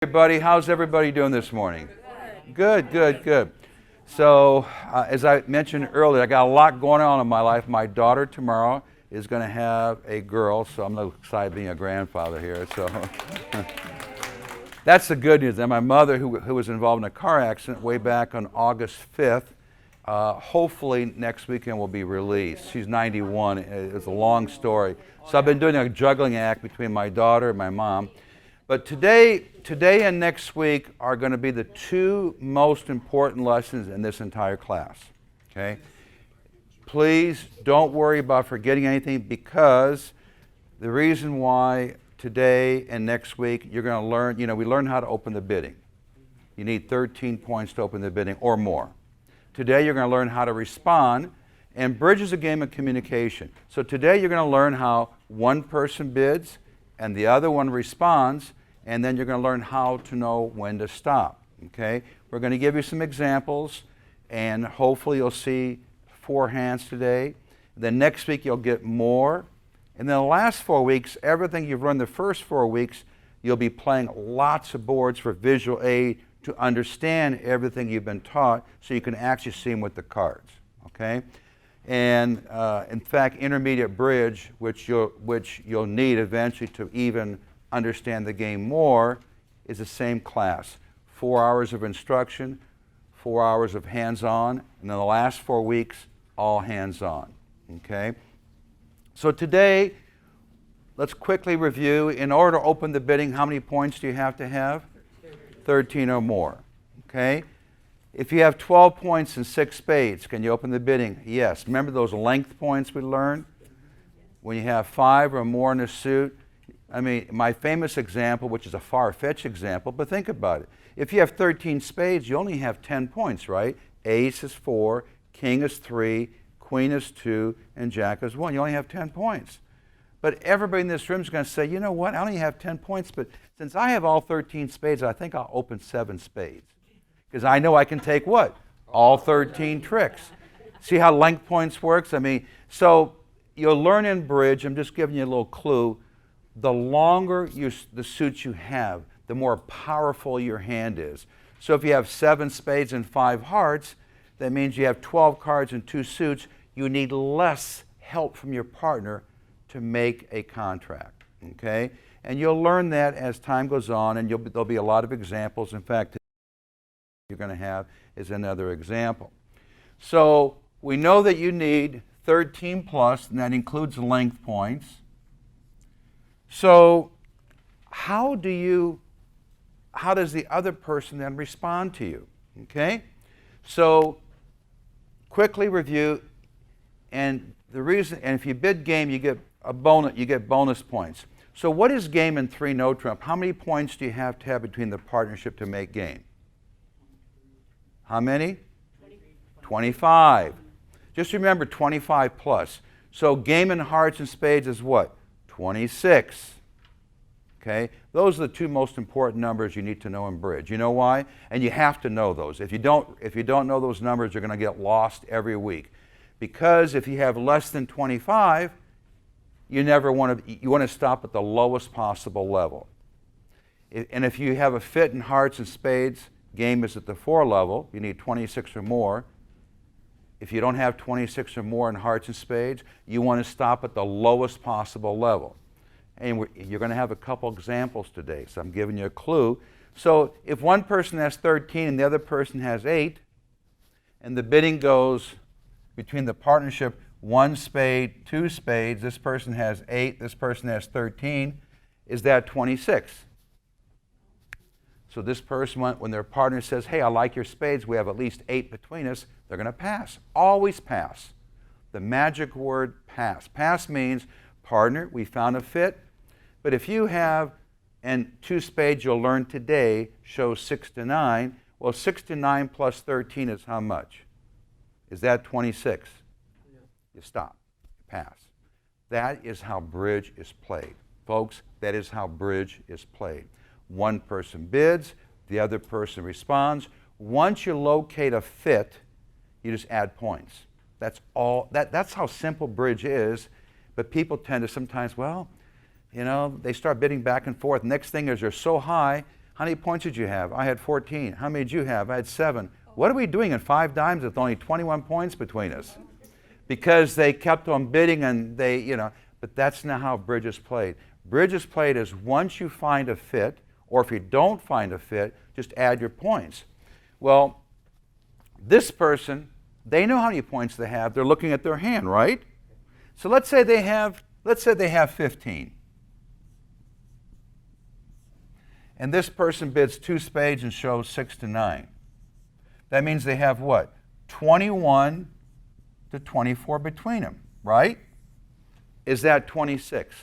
Everybody, how's everybody doing this morning? Good, good, good. So, as I mentioned earlier, I got a lot going on in my life. My daughter tomorrow is going to have a girl, so I'm excited being a grandfather here. So, that's the good news. And my mother, who was involved in a car accident way back on August 5th, hopefully next weekend will be released. She's 91. It's a long story. So I've been doing a juggling act between my daughter and my mom. But today and next week are going to be the two most important lessons in this entire class. Okay? Please don't worry about forgetting anything, because the reason why today and next week you're going to learn, we learn how to open the bidding. You need 13 points to open the bidding or more. Today you're going to learn how to respond, and bridge is a game of communication. So today you're going to learn how one person bids and the other one responds, and then you're going to learn how to know when to stop. Okay? We're going to give you some examples, and hopefully you'll see 4 hands today. Then next week you'll get more. And then the last 4 weeks, everything you've learned the first 4 weeks, you'll be playing lots of boards for visual aid to understand everything you've been taught, so you can actually see them with the cards. Okay? And in fact, intermediate bridge, which you'll need eventually to even understand the game more, is the same class. 4 hours of instruction, 4 hours of hands-on, and then the last 4 weeks, all hands-on. Okay? So today, let's quickly review. In order to open the bidding, how many points do you have to have? 13 or more. Okay? If you have 12 points and 6 spades, can you open the bidding? Yes. Remember those length points we learned? When you have 5 or more in a suit, my famous example, which is a far-fetched example, but think about it. If you have 13 spades, you only have 10 points, right? Ace is 4, king is 3, queen is 2, and jack is 1. You only have 10 points. But everybody in this room is going to say, you know what, I only have 10 points, but since I have all 13 spades, I think I'll open 7 spades. Because I know I can take what? All 13 tricks. See how length points works? So you'll learn in bridge, I'm just giving you a little clue, the longer the suits you have, the more powerful your hand is. So if you have 7 spades and 5 hearts, that means you have 12 cards and 2 suits. You need less help from your partner to make a contract. Okay? And you'll learn that as time goes on, and there'll be a lot of examples. In fact, you're going to have is another example. So we know that you need 13 plus, and that includes length points. So how does the other person then respond to you? Okay? So quickly review, and the reason, and if you bid game, you get bonus points. So what is game in 3 no trump? How many points do you have to have between the partnership to make game? How many? 25. Just remember 25 plus. So game in hearts and spades is what? 26. Okay? Those are the 2 most important numbers you need to know in bridge. You know why? And you have to know those. If you don't know those numbers, you're going to get lost every week. Because if you have less than 25, you want to stop at the lowest possible level. And if you have a fit in hearts and spades, game is at the 4 level. You need 26 or more. If you don't have 26 or more in hearts and spades, you want to stop at the lowest possible level. And you're going to have a couple examples today, so I'm giving you a clue. So if one person has 13 and the other person has 8, and the bidding goes between the partnership 1 spade, 2 spades, this person has 8, this person has 13, is that 26? So this person, when their partner says, hey, I like your spades, we have at least 8 between us, they're going to pass. Always pass. The magic word pass. Pass means, partner, we found a fit, but if you have, and 2 spades you'll learn today shows 6 to 9, well 6 to 9 plus 13 is how much? Is that 26? Yeah. You stop. You pass. That is how bridge is played. Folks, that is how bridge is played. One person bids, the other person responds. Once you locate a fit, you just add points. That's all. That's how simple bridge is. But people tend to sometimes, they start bidding back and forth. Next thing is they're so high, How many points did you have? I had 14. How many did you have? I had 7. What are we doing in 5 dimes with only 21 points between us? Because they kept on bidding and but that's not how bridge is played. Bridge is played as once you find a fit, or if you don't find a fit, just add your points. Well, this person, they know how many points they have. They're looking at their hand, right? So let's say they have 15. And this person bids 2 spades and shows 6 to 9. That means they have what? 21 to 24 between them, right? Is that 26?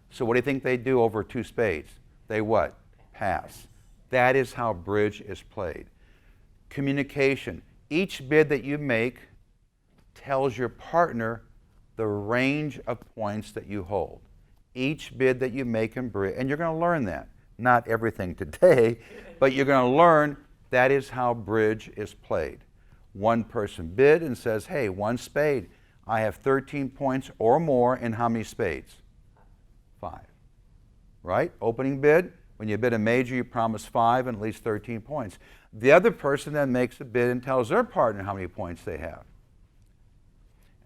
So what do you think they do over 2 spades? They what? Pass. That is how bridge is played. Communication. Each bid that you make tells your partner the range of points that you hold. Each bid that you make in bridge, and you're going to learn that. Not everything today, but you're going to learn that is how bridge is played. One person bid and says, hey, 1 spade. I have 13 points or more in how many spades? 5. Right? Opening bid. When you bid a major, you promise 5 and at least 13 points. The other person then makes a bid and tells their partner how many points they have.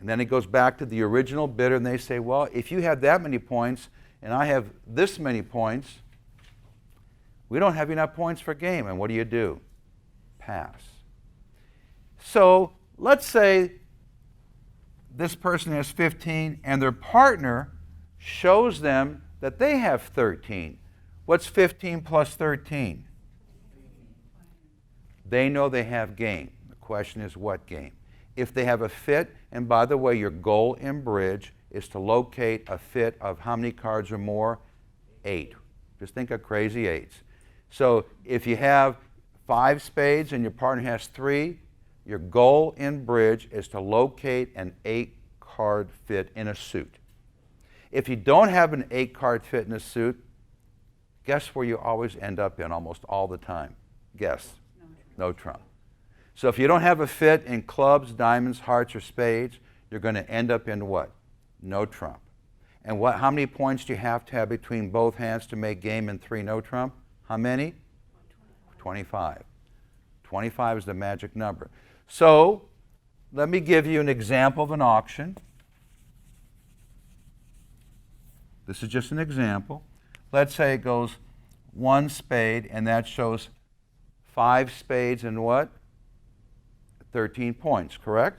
And then it goes back to the original bidder and they say, well, if you have that many points and I have this many points, we don't have enough points for game. And what do? Pass. So let's say this person has 15 and their partner shows them that they have 13. What's 15 plus 13? They know they have game. The question is what game? If they have a fit, and by the way, your goal in bridge is to locate a fit of how many cards or more? 8. Just think of crazy 8s. So if you have 5 spades and your partner has 3, your goal in bridge is to locate an 8-card fit in a suit. If you don't have an 8-card fit in a suit, guess where you always end up in almost all the time? Guess. No trump. So if you don't have a fit in clubs, diamonds, hearts, or spades, you're going to end up in what? No trump. And how many points do you have to have between both hands to make game in 3 no trump? How many? 25. 25 is the magic number. So let me give you an example of an auction. This is just an example. Let's say it goes 1 spade, and that shows 5 spades and what? 13 points, correct?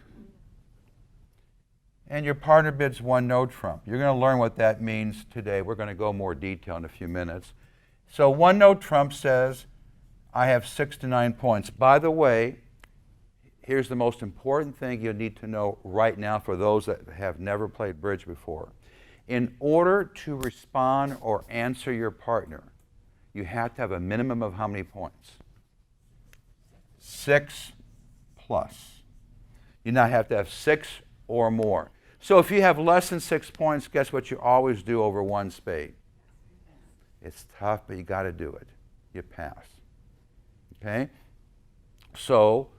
And your partner bids 1 no trump. You're going to learn what that means today. We're going to go more detail in a few minutes. So 1 no trump says, I have 6 to 9 points. By the way, here's the most important thing you need to know right now for those that have never played bridge before. In order to respond or answer your partner, you have to have a minimum of how many points? 6 plus. You now have to have 6 or more. So if you have less than 6 points, guess what you always do over 1 spade? It's tough, but you got to do it. You pass. Okay? So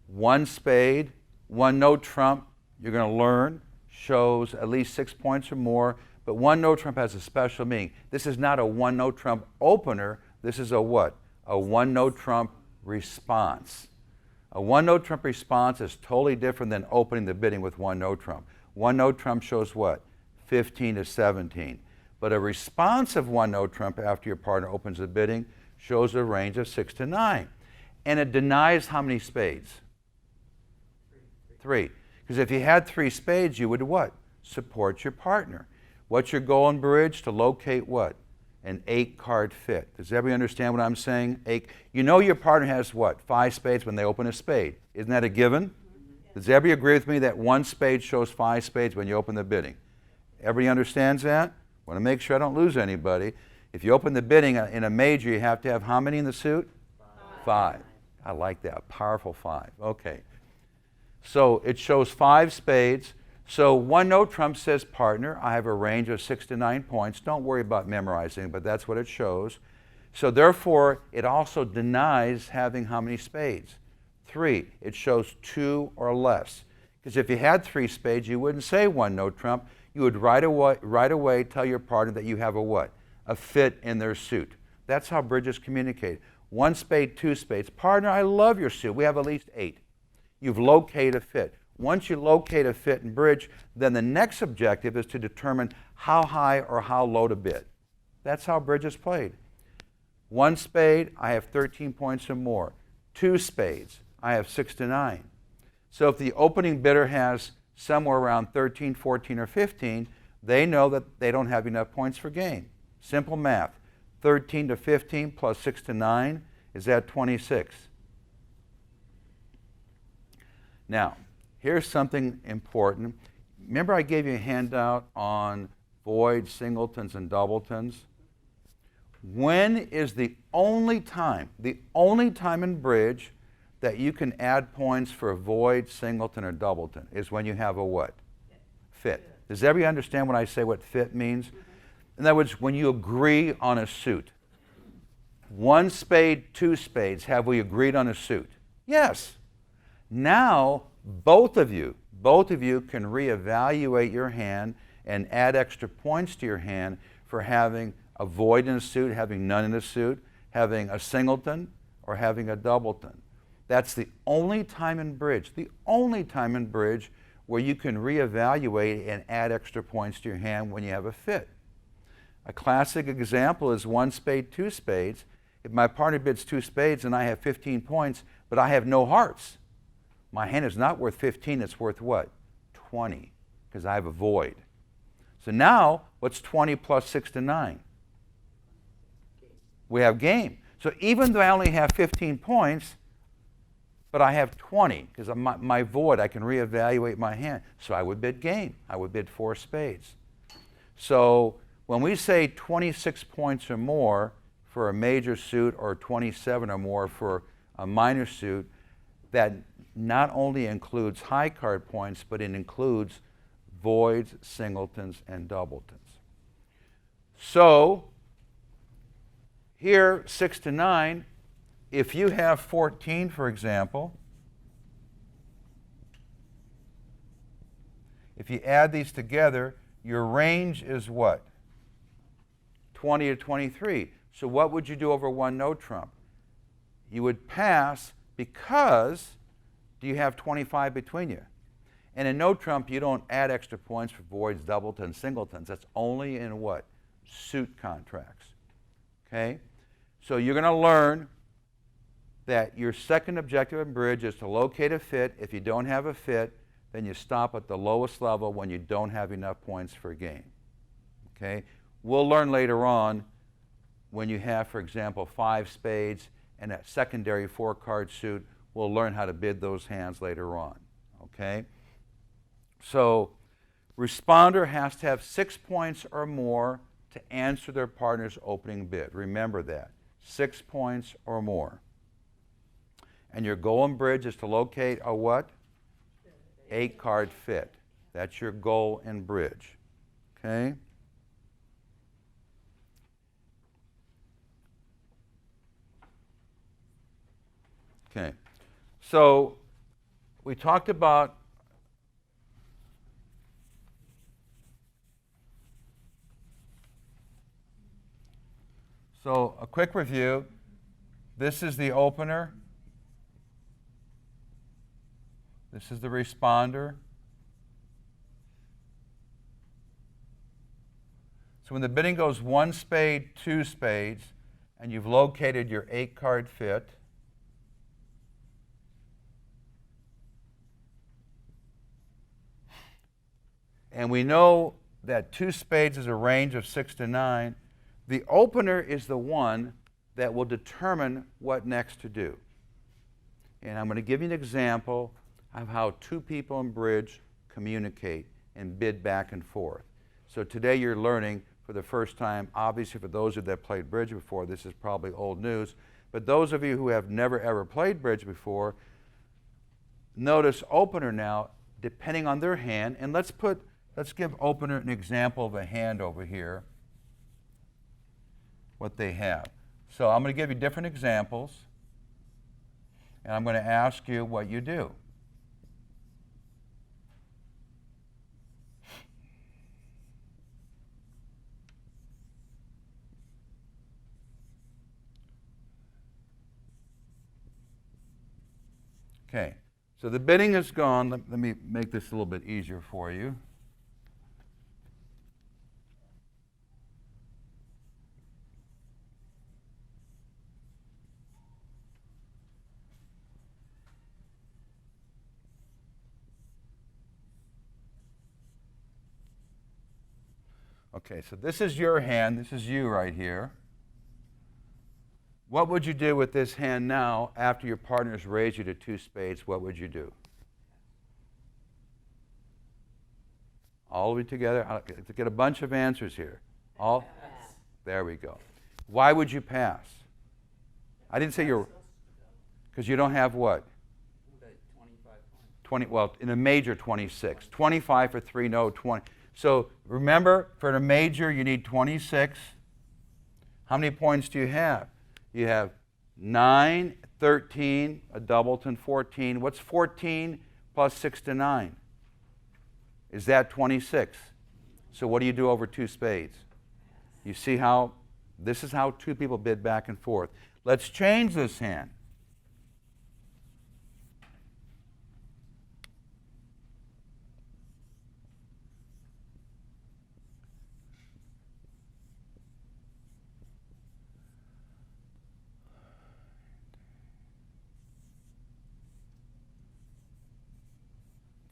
1 spade, 1 no trump, you're going to learn, shows at least 6 points or more, but 1 no trump has a special meaning. This is not a 1 no trump opener. This is a what? A 1 no trump response. A 1 no trump response is totally different than opening the bidding with 1 no trump. 1 no trump shows what? 15 to 17. But a response of 1 no trump after your partner opens the bidding shows a range of 6 to 9. And it denies how many spades? 3. Because if you had 3 spades, you would what? Support your partner. What's your goal in bridge? To locate what? An 8-card fit. Does everybody understand what I'm saying? You know your partner has what? 5 spades when they open a spade. Isn't that a given? Does everybody agree with me that 1 spade shows 5 spades when you open the bidding? Everybody understands that? Want to make sure I don't lose anybody. If you open the bidding in a major, you have to have how many in the suit? 5. I like that. A powerful 5. Okay. So it shows 5 spades. So 1 no trump says, partner, I have a range of 6 to 9 points. Don't worry about memorizing, but that's what it shows. So therefore, it also denies having how many spades? 3. It shows 2 or less. Because if you had 3 spades, you wouldn't say 1 no trump. You would right away tell your partner that you have a what? A fit in their suit. That's how bridges communicate. 1 spade, 2 spades. Partner, I love your suit. We have at least 8. You've located a fit. Once you locate a fit in bridge, then the next objective is to determine how high or how low to bid. That's how bridge is played. 1 spade, I have 13 points or more. 2 spades, I have 6 to 9. So if the opening bidder has somewhere around 13, 14, or 15, they know that they don't have enough points for game. Simple math. 13 to 15 plus 6 to 9 is at 26. Now, here's something important. Remember I gave you a handout on voids, singletons, and doubletons? When is the only time in bridge that you can add points for a void, singleton, or doubleton is when you have a what? Fit. Does everybody understand when I say what fit means? In other words, when you agree on a suit. 1 spade, 2 spades, have we agreed on a suit? Yes. Now, both of you can reevaluate your hand and add extra points to your hand for having a void in a suit, having none in a suit, having a singleton, or having a doubleton. That's the only time in bridge where you can reevaluate and add extra points to your hand when you have a fit. A classic example is 1 spade, 2 spades. If my partner bids 2 spades and I have 15 points, but I have no hearts, my hand is not worth 15, it's worth what? 20, because I have a void. So now, what's 20 plus 6 to 9? We have game. So even though I only have 15 points, but I have 20, because my void, I can reevaluate my hand. So I would bid game. I would bid 4 spades. So when we say 26 points or more for a major suit or 27 or more for a minor suit, that not only includes high card points, but it includes voids, singletons, and doubletons. So here, 6 to 9, if you have 14, for example, if you add these together, your range is what? 20 to 23. So what would you do over 1 no trump? You would pass because do you have 25 between you? And in no trump, you don't add extra points for voids, doubletons, singletons. That's only in what? Suit contracts. Okay? So you're going to learn that your second objective in bridge is to locate a fit. If you don't have a fit, then you stop at the lowest level when you don't have enough points for a game. Okay? We'll learn later on when you have, for example, 5 spades and a secondary 4-card suit, we'll learn how to bid those hands later on. Okay? So responder has to have 6 points or more to answer their partner's opening bid. Remember that. 6 points or more. And your goal in bridge is to locate a what? 8-card fit. That's your goal in bridge. Okay? Okay. So we talked about a quick review. This is the opener. This is the responder. So when the bidding goes 1 spade, 2 spades, and you've located your 8-card fit, and we know that 2 spades is a range of 6 to 9, the opener is the one that will determine what next to do. And I'm going to give you an example of how 2 people in bridge communicate and bid back and forth. So today you're learning for the first time, obviously for those of you that played bridge before, this is probably old news, but those of you who have never ever played bridge before, notice opener now, depending on their hand, and let's give opener an example of a hand over here, what they have. So I'm going to give you different examples, and I'm going to ask you what you do. Okay, so the bidding is gone. Let me make this a little bit easier for you. Okay, so this is your hand. This is you right here. What would you do with this hand now after your partner's raised you to 2 spades? What would you do? All of you together. I'll get a bunch of answers here. All? Pass. There we go. Why would you pass? I didn't say you're... Because you don't have what? 20, well, in a major, 26. 25 for 3, no, 20. So remember, for a major, you need 26. How many points do you have? You have 9, 13, a doubleton, 14. What's 14 plus 6 to 9? Is that 26? So what do you do over 2 spades? You see how, this is how 2 people bid back and forth. Let's change this hand.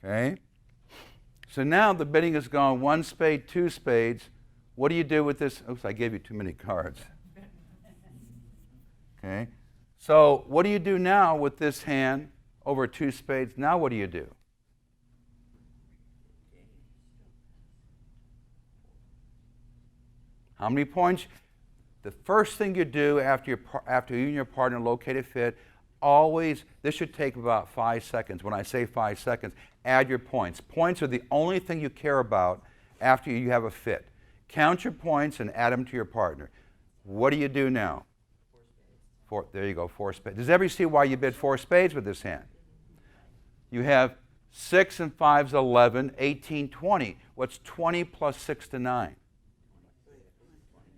Okay? So now the bidding has gone 1 spade, 2 spades. What do you do with this? Oops, I gave you too many cards. Okay? So what do you do now with this hand over 2 spades? Now what do you do? How many points? The first thing you do after you and your partner locate a fit, always, this should take about 5 seconds. When I say 5 seconds, add your points. Points are the only thing you care about after you have a fit. Count your points and add them to your partner. What do you do now? 4 spades. There you go, 4 spades. Does everybody see why you bid 4 spades with this hand? You have 6 and 5's 11, 18, 20. What's 20 plus 6 to 9?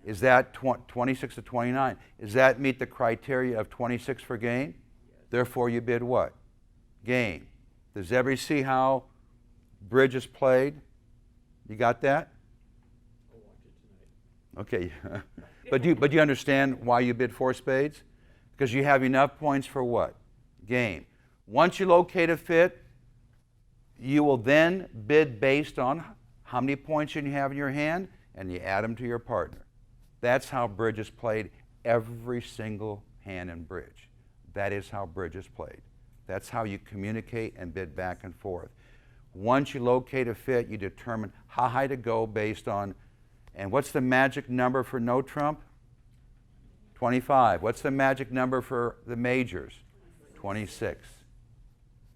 Is that 26 to 29? Does that meet the criteria of 26 for game? Therefore, you bid what? Game. Does everybody see how bridge is played? You got that? I'll watch it tonight. Okay. but do you understand why you bid 4 spades? Because you have enough points for what? Game. Once you locate a fit, you will then bid based on how many points you have in your hand, and you add them to your partner. That's how bridge is played, every single hand in bridge. That is how bridge is played. That's how you communicate and bid back and forth. Once you locate a fit, you determine how high to go based on, and what's the magic number for no trump? 25. What's the magic number for the majors? 26.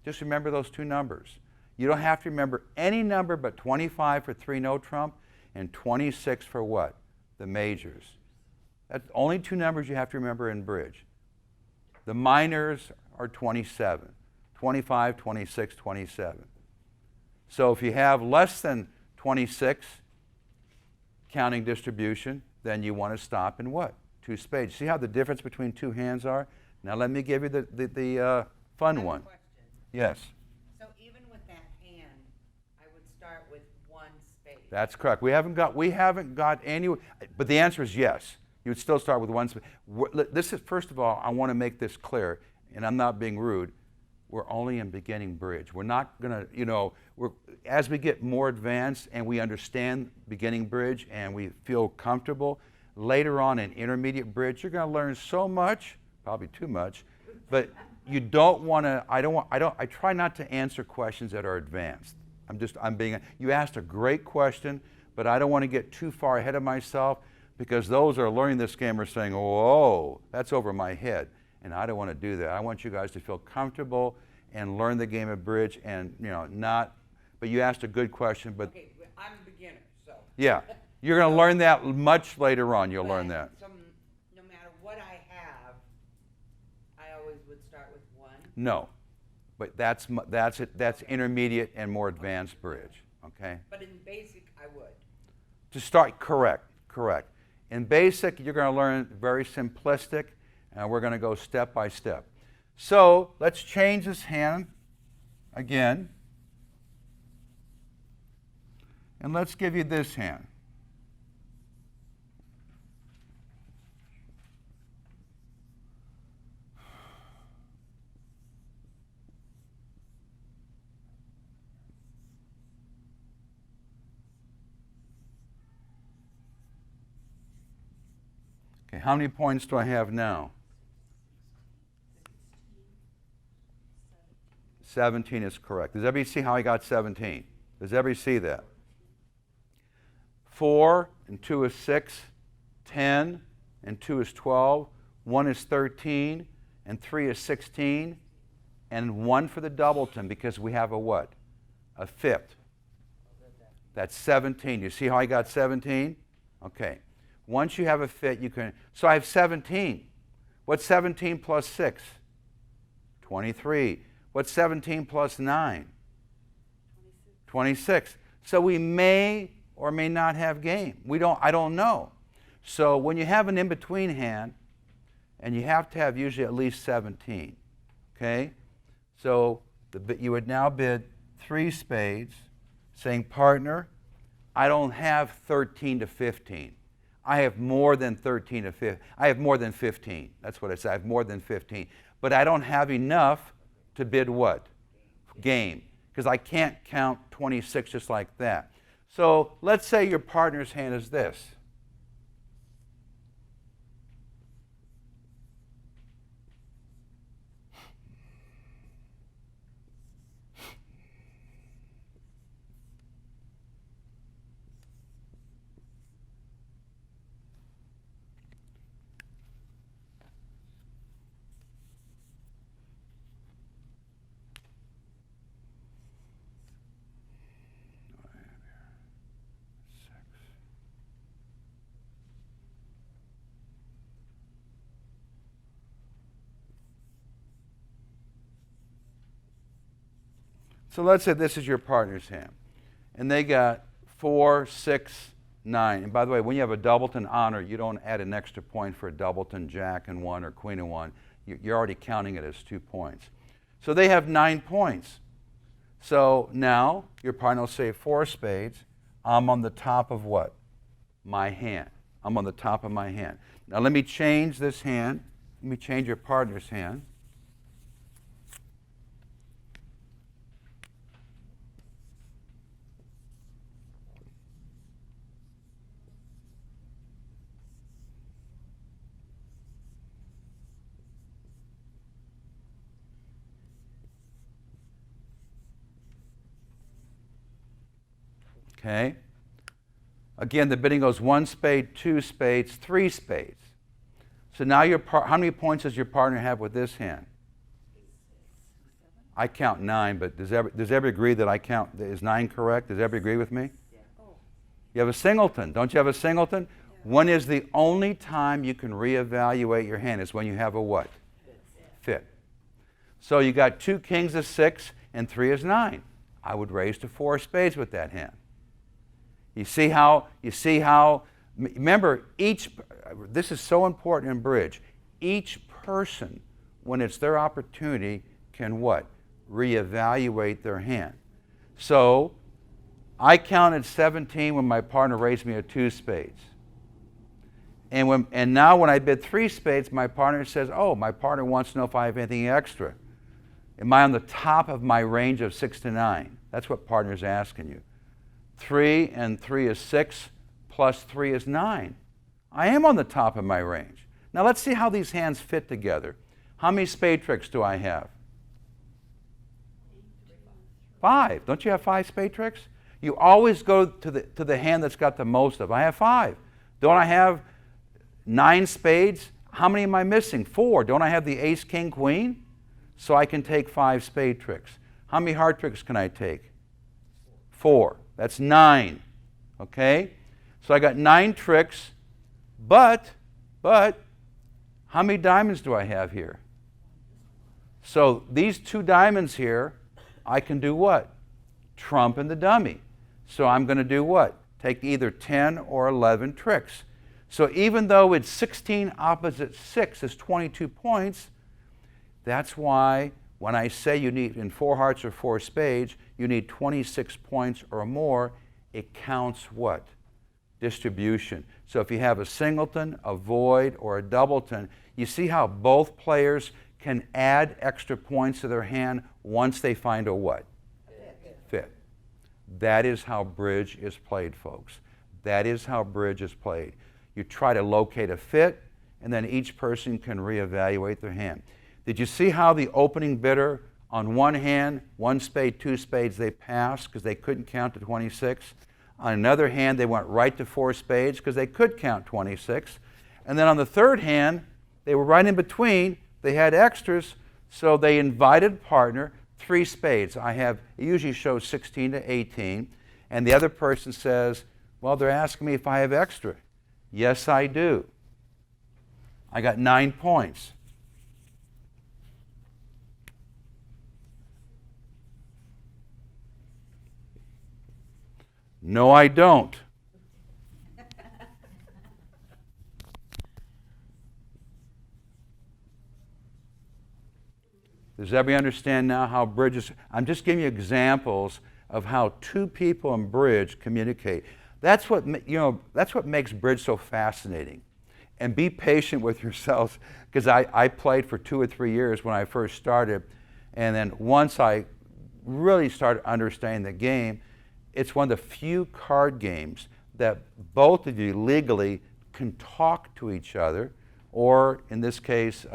Just remember those 2 numbers. You don't have to remember any number but 25 for 3 no trump and 26 for what? The majors. That's only 2 numbers you have to remember in bridge. The minors are 27, 25, 26, 27. So if you have less than 26 counting distribution, then you want to stop in what? 2 spades. See how the difference between 2 hands are? Now let me give you the fun one. Question. Yes. So even with that hand, I would start with 1 spade. That's correct. We haven't got any, but the answer is yes. You would still start with 1 spade. This is, first of all, I want to make this clear, and I'm not being rude. We're only in beginning bridge. We're not going to, as we get more advanced and we understand beginning bridge and we feel comfortable, later on in intermediate bridge, you're going to learn so much, probably too much, but you don't want to, I try not to answer questions that are advanced. You asked a great question, but I don't want to get too far ahead of myself because those that are learning this game are saying, whoa, that's over my head. And I don't want to do that. I want you guys to feel comfortable and learn the game of bridge and, but you asked a good question, but. Okay, I'm a beginner, so. Yeah, you're going to learn that much later on, you'll learn that. So no matter what I have, I always would start with 1? No, but that's intermediate and more advanced bridge, okay? But in basic, I would. To start, correct. In basic, you're going to learn very simplistic, and we're going to go step by step. So let's change this hand again. And let's give you this hand. Okay, how many points do I have now? 17 is correct. Does everybody see how I got 17? Does everybody see that? 4 and 2 is 6, 10 and 2 is 12, 1 is 13, and 3 is 16, and 1 for the doubleton because we have a what? A fifth. That's 17. You see how I got 17? Okay. Once you have a fit, you can. So I have 17. What's 17 plus 6? 23. What's 17 plus 9? 26. So we may or may not have game. I don't know. So when you have an in-between hand, and you have to have usually at least 17, okay? So you would now bid 3 spades, saying, partner, I don't have 13 to 15. I have more than 13 to 15. I have more than 15. That's what I said. I have more than 15. But I don't have enough to bid what? Game. Because I can't count 26 just like that. So let's say your partner's hand is this. So let's say this is your partner's hand. And they got 4, 6, 9. And by the way, when you have a doubleton honor, you don't add an extra point for a doubleton jack and 1 or queen and 1. You're already counting it as 2 points. So they have 9 points. So now your partner will say 4 spades. I'm on the top of what? My hand. I'm on the top of my hand. Now let me change this hand. Let me change your partner's hand. Okay. Again, the bidding goes 1 spade, 2 spades, 3 spades. So now how many points does your partner have with this hand? I count 9, but does everybody agree that I count, is 9 correct? Does everybody agree with me? Yeah. You have a singleton. Don't you have a singleton? Yeah. When is the only time you can reevaluate your hand is when you have a what? Fit. So you got 2 kings of 6 and 3 is 9. I would raise to 4 spades with that hand. You see how, remember, this is so important in bridge. Each person, when it's their opportunity, can what? Reevaluate their hand. So I counted 17 when my partner raised me a 2 spades. And now when I bid 3 spades, my partner says, oh, my partner wants to know if I have anything extra. Am I on the top of my range of 6 to 9? That's what partner's asking you. 3 and 3 is 6, plus 3 is 9. I am on the top of my range. Now let's see how these hands fit together. How many spade tricks do I have? 5. Don't you have 5 spade tricks? You always go to the hand that's got the most of. I have 5. Don't I have 9 spades? How many am I missing? 4. Don't I have the ace, king, queen? So I can take 5 spade tricks. How many heart tricks can I take? 4. That's 9. Okay? So I got 9 tricks, but how many diamonds do I have here? So these 2 diamonds here, I can do what? Trump and the dummy. So I'm going to do what? Take either 10 or 11 tricks. So even though it's 16 opposite 6 is 22 points, That's why when I say you need, in 4 hearts or 4 spades, you need 26 points or more, it counts what? Distribution. So if you have a singleton, a void, or a doubleton, you see how both players can add extra points to their hand once they find a what? Fit. That is how bridge is played, folks. That is how bridge is played. You try to locate a fit, and then each person can reevaluate their hand. Did you see how the opening bidder, on one hand, 1 spade, 2 spades, they passed because they couldn't count to 26. On another hand, they went right to 4 spades because they could count 26. And then on the third hand, they were right in between. They had extras, so they invited partner, 3 spades. It usually shows 16 to 18. And the other person says, well, they're asking me if I have extra. Yes, I do. I got 9 points. No, I don't. Does everybody understand now how bridge is? I'm just giving you examples of how 2 people in bridge communicate. That's what makes bridge so fascinating. And be patient with yourselves, because I played for 2 or 3 years when I first started, and then once I really started understanding the game, it's one of the few card games that both of you legally can talk to each other, or in this case,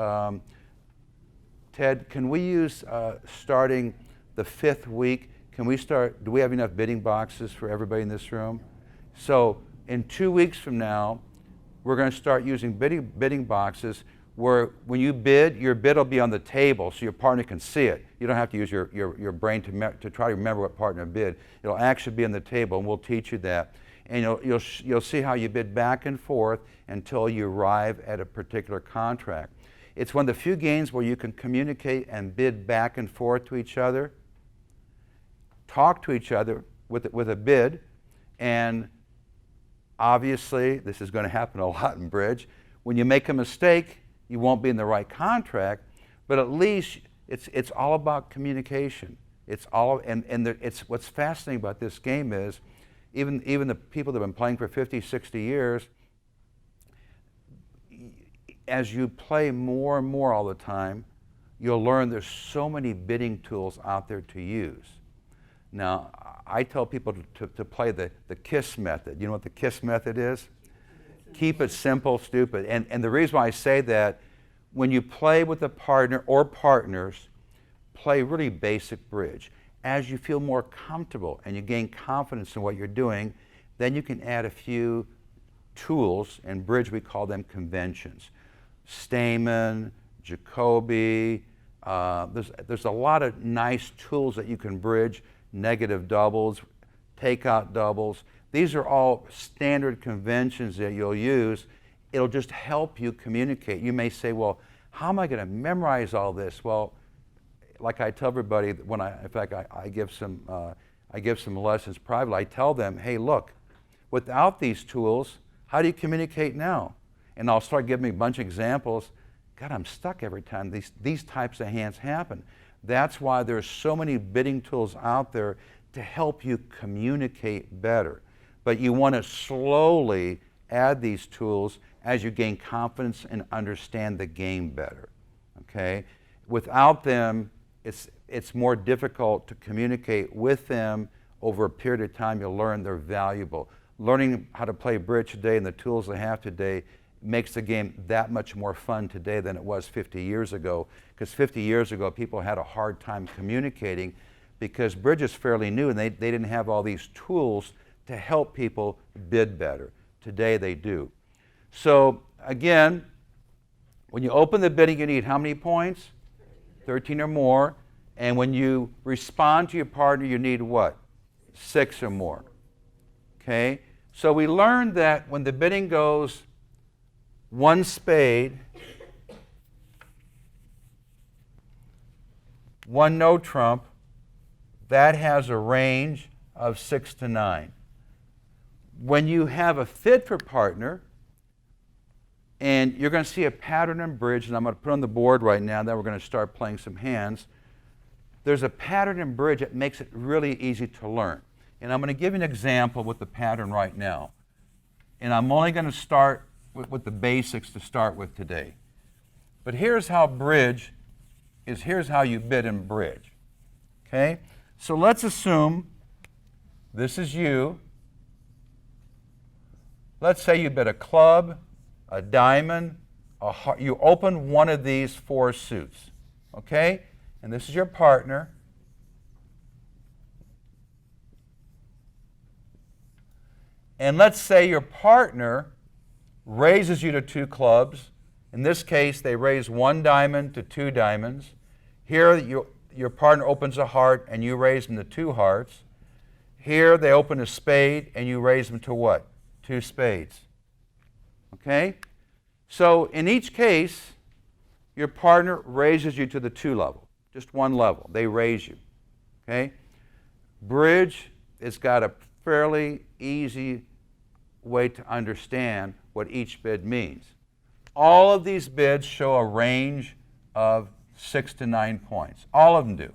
Ted, can we use starting the 5th week? Do we have enough bidding boxes for everybody in this room? So in 2 weeks from now, we're going to start using bidding boxes where when you bid, your bid will be on the table so your partner can see it. You don't have to use your brain to try to remember what partner bid. It'll actually be on the table, and we'll teach you that. And you'll see how you bid back and forth until you arrive at a particular contract. It's one of the few games where you can communicate and bid back and forth to each other, talk to each other with a bid, and obviously this is going to happen a lot in bridge. When you make a mistake, you won't be in the right contract, but at least it's all about communication. It's what's fascinating about this game is even the people that have been playing for 50, 60 years, as you play more and more all the time, you'll learn there's so many bidding tools out there to use. Now, I tell people to play the KISS method. You know what the KISS method is? Keep it simple, stupid. And the reason why I say that, when you play with a partner or partners, play really basic bridge. As you feel more comfortable and you gain confidence in what you're doing, then you can add a few tools. In bridge, we call them conventions. Stayman, Jacoby, there's a lot of nice tools that you can bridge, negative doubles, takeout doubles. These are all standard conventions that you'll use. It'll just help you communicate. You may say, well, how am I going to memorize all this? Well, like I tell everybody, I give some lessons privately, I tell them, hey, look, without these tools, how do you communicate now? And I'll start giving me a bunch of examples. God, I'm stuck every time these types of hands happen. That's why there's so many bidding tools out there to help you communicate better. But you want to slowly add these tools as you gain confidence and understand the game better. Okay? Without them, it's more difficult to communicate with them over a period of time. You'll learn they're valuable. Learning how to play bridge today and the tools they have today makes the game that much more fun today than it was 50 years ago. Because 50 years ago, people had a hard time communicating because bridge is fairly new and they didn't have all these tools to help people bid better. Today they do. So again, when you open the bidding, you need how many points? 13 or more. And when you respond to your partner, you need what? 6 or more. Okay? So we learned that when the bidding goes 1 spade, 1 no trump, that has a range of 6 to 9. When you have a fit for partner, And you're going to see a pattern in bridge, and I'm going to put on the board right now, then we're going to start playing some hands. There's a pattern in bridge that makes it really easy to learn. And I'm going to give you an example with the pattern right now. And I'm only going to start with the basics to start with today. But here's how bridge is, here's how you bid in bridge. Okay? So let's assume this is you. Let's say you bid a club, a diamond, a heart. You open one of these 4 suits. Okay? And this is your partner. And let's say your partner raises you to 2 clubs. In this case, they raise 1 diamond to 2 diamonds. Here, your partner opens a heart and you raise them to 2 hearts. Here, they open a spade and you raise them to what? 2 spades. Okay? So in each case, your partner raises you to the 2 level, just 1 level. They raise you. Okay? Bridge has got a fairly easy way to understand what each bid means. All of these bids show a range of 6 to 9 points. All of them do.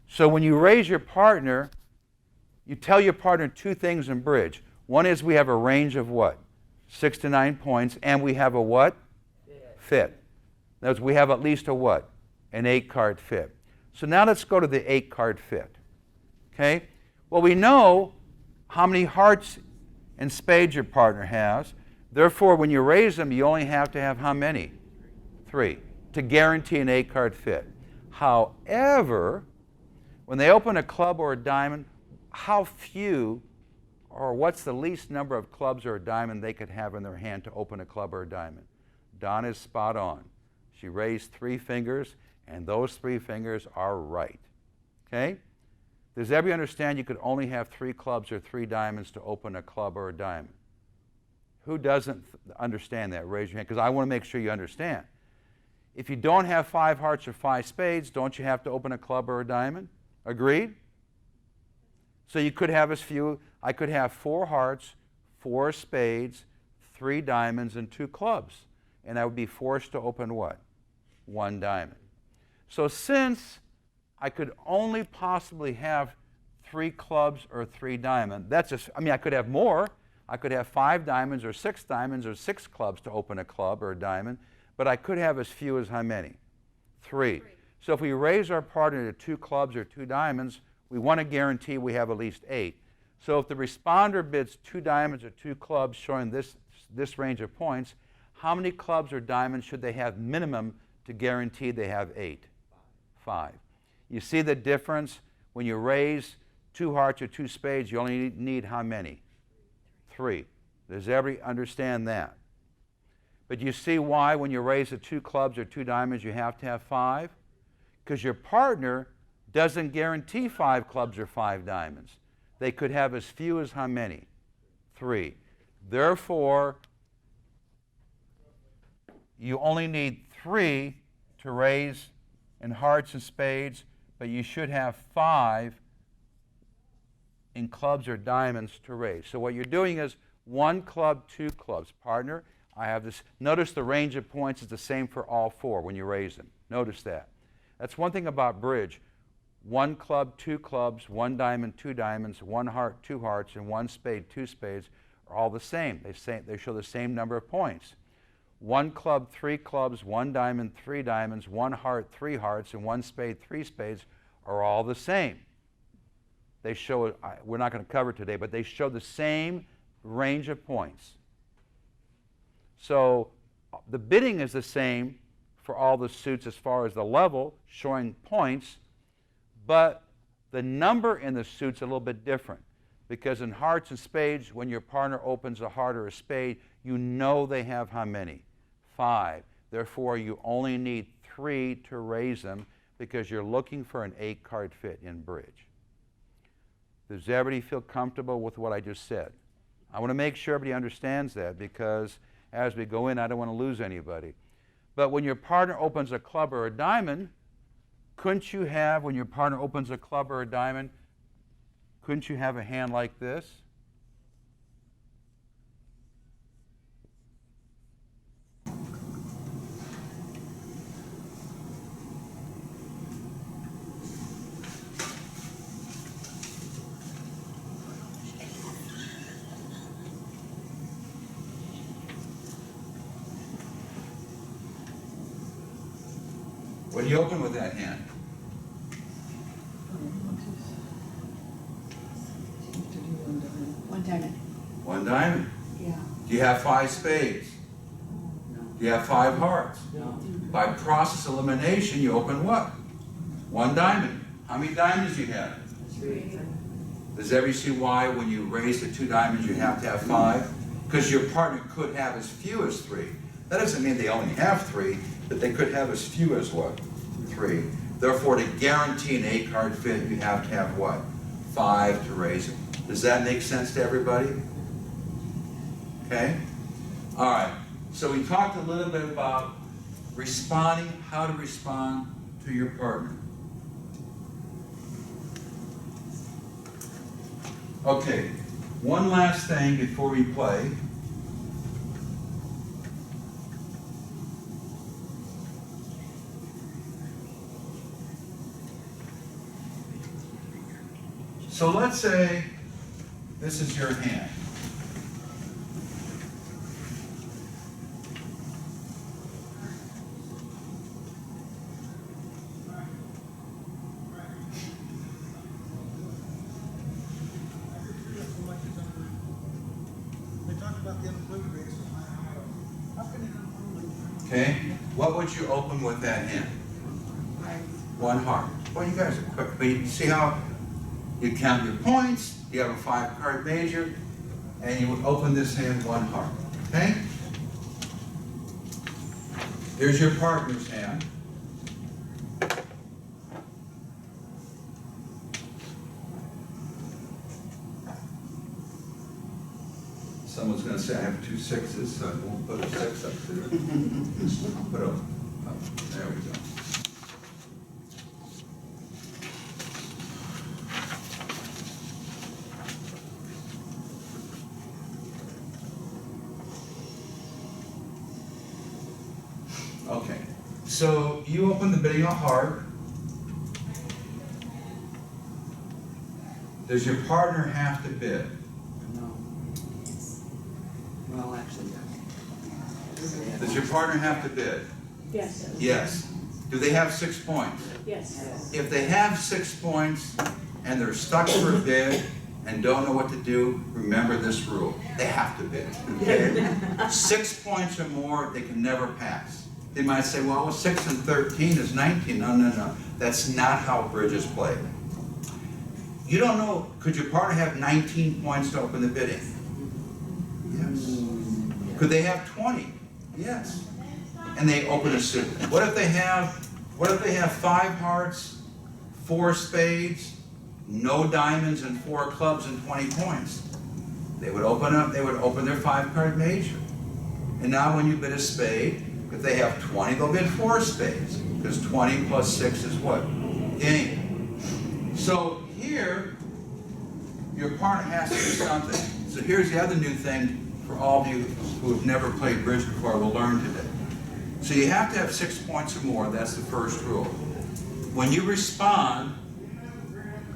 So when you raise your partner, you tell your partner 2 things in bridge. One is we have a range of what? 6 to 9 points, and we have a what? Fit. In other words, we have at least a what? An 8-card fit. So now let's go to the 8-card fit. Okay? Well, we know how many hearts and spades your partner has. Therefore, when you raise them, you only have to have how many? 3 to guarantee an 8-card fit. However, when they open a club or a diamond, how few or what's the least number of clubs or a diamond they could have in their hand to open a club or a diamond? Dawn is spot on. She raised 3 fingers, and those 3 fingers are right. Okay? Does everybody understand you could only have 3 clubs or 3 diamonds to open a club or a diamond? Who doesn't understand that? Raise your hand, because I want to make sure you understand. If you don't have 5 hearts or 5 spades, don't you have to open a club or a diamond? Agreed? So you could have as few, I could have 4 hearts, 4 spades, 3 diamonds, and 2 clubs. And I would be forced to open what? 1 diamond. So since I could only possibly have 3 clubs or 3 diamonds, I could have more. I could have 5 diamonds or 6 diamonds or 6 clubs to open a club or a diamond, but I could have as few as how many? 3. So if we raise our partner to 2 clubs or 2 diamonds, we want to guarantee we have at least 8. So if the responder bids 2 diamonds or 2 clubs showing this range of points, how many clubs or diamonds should they have minimum to guarantee they have 8? 5. You see the difference? When you raise 2 hearts or 2 spades, you only need how many? 3. Does everybody understand that? But you see why when you raise the 2 clubs or 2 diamonds you have to have 5? Because your partner doesn't guarantee 5 clubs or 5 diamonds. They could have as few as how many? 3. Therefore, you only need 3 to raise in hearts and spades, but you should have 5 in clubs or diamonds to raise. So what you're doing is 1 club, 2 clubs. Partner, I have this. Notice the range of points is the same for all 4 when you raise them. Notice that. That's one thing about bridge. 1 club, 2 clubs, 1 diamond, 2 diamonds, 1 heart, 2 hearts, and 1 spade, 2 spades are all the same. They show the same number of points. 1 club, 3 clubs, 1 diamond, 3 diamonds, 1 heart, 3 hearts, and 1 spade, 3 spades are all the same. They show, we're not going to cover it today, but they show the same range of points. So the bidding is the same for all the suits as far as the level, showing points, but the number in the suit's a little bit different. Because in hearts and spades, when your partner opens a heart or a spade, you know they have how many? 5. Therefore, you only need 3 to raise them because you're looking for an 8-card fit in bridge. Does everybody feel comfortable with what I just said? I want to make sure everybody understands that because as we go in, I don't want to lose anybody. But when your partner opens a club or a diamond, couldn't you have, when your partner opens a club or a diamond, couldn't you have a hand like this? What do you open with that hand? One diamond. One diamond. Yeah. Do you have 5 spades? Do you have 5 hearts? No. By process elimination, you open what? 1 diamond. How many diamonds do you have? 3. Does everybody see why when you raise the 2 diamonds you have to have 5? Because your partner could have as few as 3. That doesn't mean they only have 3, but they could have as few as what? 3. Therefore, to guarantee an 8-card fit, you have to have what? 5 to raise it. Does that make sense to everybody? Okay? All right. So we talked a little bit about responding, how to respond to your partner. Okay, one last thing before we play. So let's say this is your hand. Okay, what would you open with that hand? 1 heart. Well, you guys are quick, but you see how you count your points, you have a 5-card major, and you would open this hand 1 heart. Okay? Here's your partner's hand. Someone's going to say I have 2 6s, so I won't put a 6 up there. I'll put a, there we go. Okay, so you open the bidding of heart. Does your partner have to bid? No. Well, actually, yes. Does your partner have to bid? Yes. Yes. Do they have 6 points? Yes. If they have 6 points and they're stuck for a bid and don't know what to do, remember this rule. They have to bid. Okay? 6 points or more, they can never pass. They might say, well, 6 and 13 is 19. No, no, no. That's not how bridge is played. You don't know, could your partner have 19 points to open the bidding? Yes. Could they have 20? Yes. And they open a suit. What if they have 5 hearts, 4 spades, no diamonds, and 4 clubs and 20 points? They would open their 5-card major. And now when you bid a spade, if they have 20, they'll bid 4 spades, because 20 plus 6 is what? Game. So here, your partner has to do something. So here's the other new thing for all of you who have never played bridge before will learn today. So you have to have 6 points or more. That's the first rule. When you respond,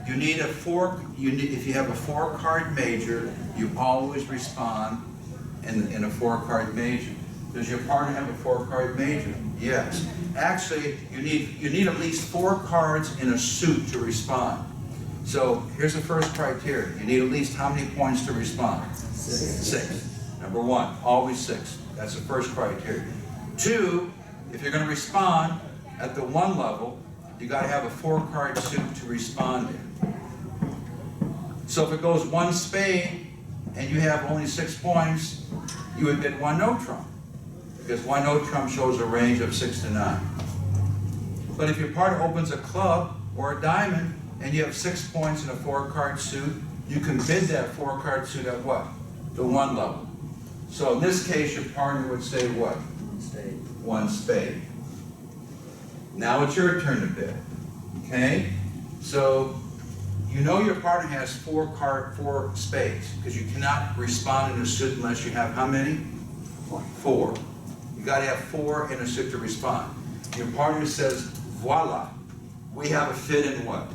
you need if you have a 4-card major, you always respond in a 4-card major. Does your partner have a 4-card major? Yes. Actually, you need at least 4 cards in a suit to respond. So here's the first criteria. You need at least how many points to respond? 6. Number 1, always 6. That's the first criteria. 2, if you're going to respond at the 1 level, you got to have a 4-card suit to respond in. So if it goes 1 spade and you have only 6 points, you would bid 1 no trump, because 1 no trump shows a range of 6 to 9. But if your partner opens a club or a diamond and you have 6 points in a 4-card suit, you can bid that 4-card suit at what? The 1 level. So in this case, your partner would say what? 1 spade. 1 spade. Now it's your turn to bid. Okay? So you know your partner has 4 spades, because you cannot respond in a suit unless you have how many? 4. You got to have 4 in a suit to respond. Your partner says, voila, we have a fit in what?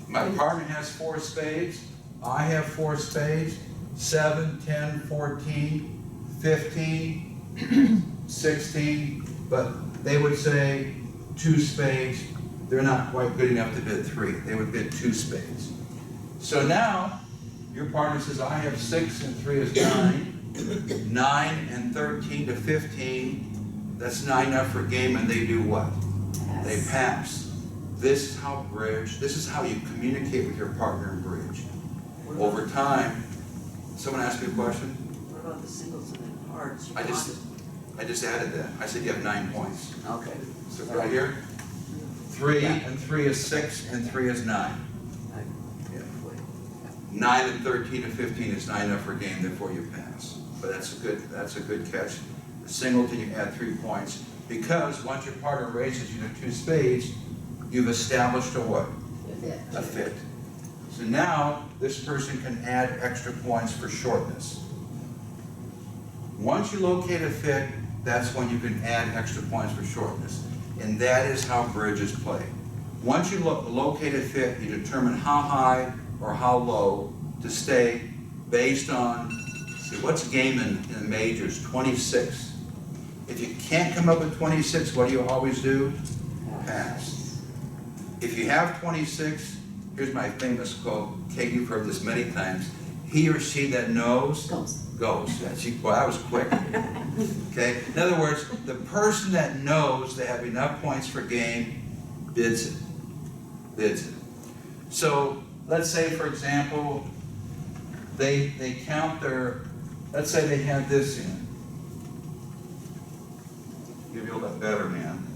My partner has 4 spades. I have 4 spades. 7, 10, 14, 15, 16, but they would say 2 spades. They're not quite good enough to bid 3. They would bid 2 spades. So now, your partner says, I have 6 and 3 is 9. 9 and 13 to 15, that's not enough for game, and they do what? They pass. This is how this is how you communicate with your partner in bridge. Over time, someone asked me a question? What about the singles and the hearts? You I just added that. I said you have 9 points. Okay. So right here, 3 and 3 is 6 and 3 is 9. 9 and 13 and 15 is not enough for game, therefore you pass. But that's a good catch. The singleton, you add 3 points, because once your partner raises you to 2 spades, you've established a what? A fit. So now this person can add extra points for shortness. Once you locate a fit, that's when you can add extra points for shortness. And that is how bridge is played. Once you locate a fit, you determine how high or how low to stay based on, see, what's game in the majors? 26. If you can't come up with 26, what do you always do? Pass. If you have 26, here's my famous quote. Kate, you've heard this many times. He or she that knows goes. Well, that was quick. Okay? In other words, the person that knows they have enough points for game bids it. Bids it. So let's say, for example, they count their, let's say they have this in. Give you a little bit better, man.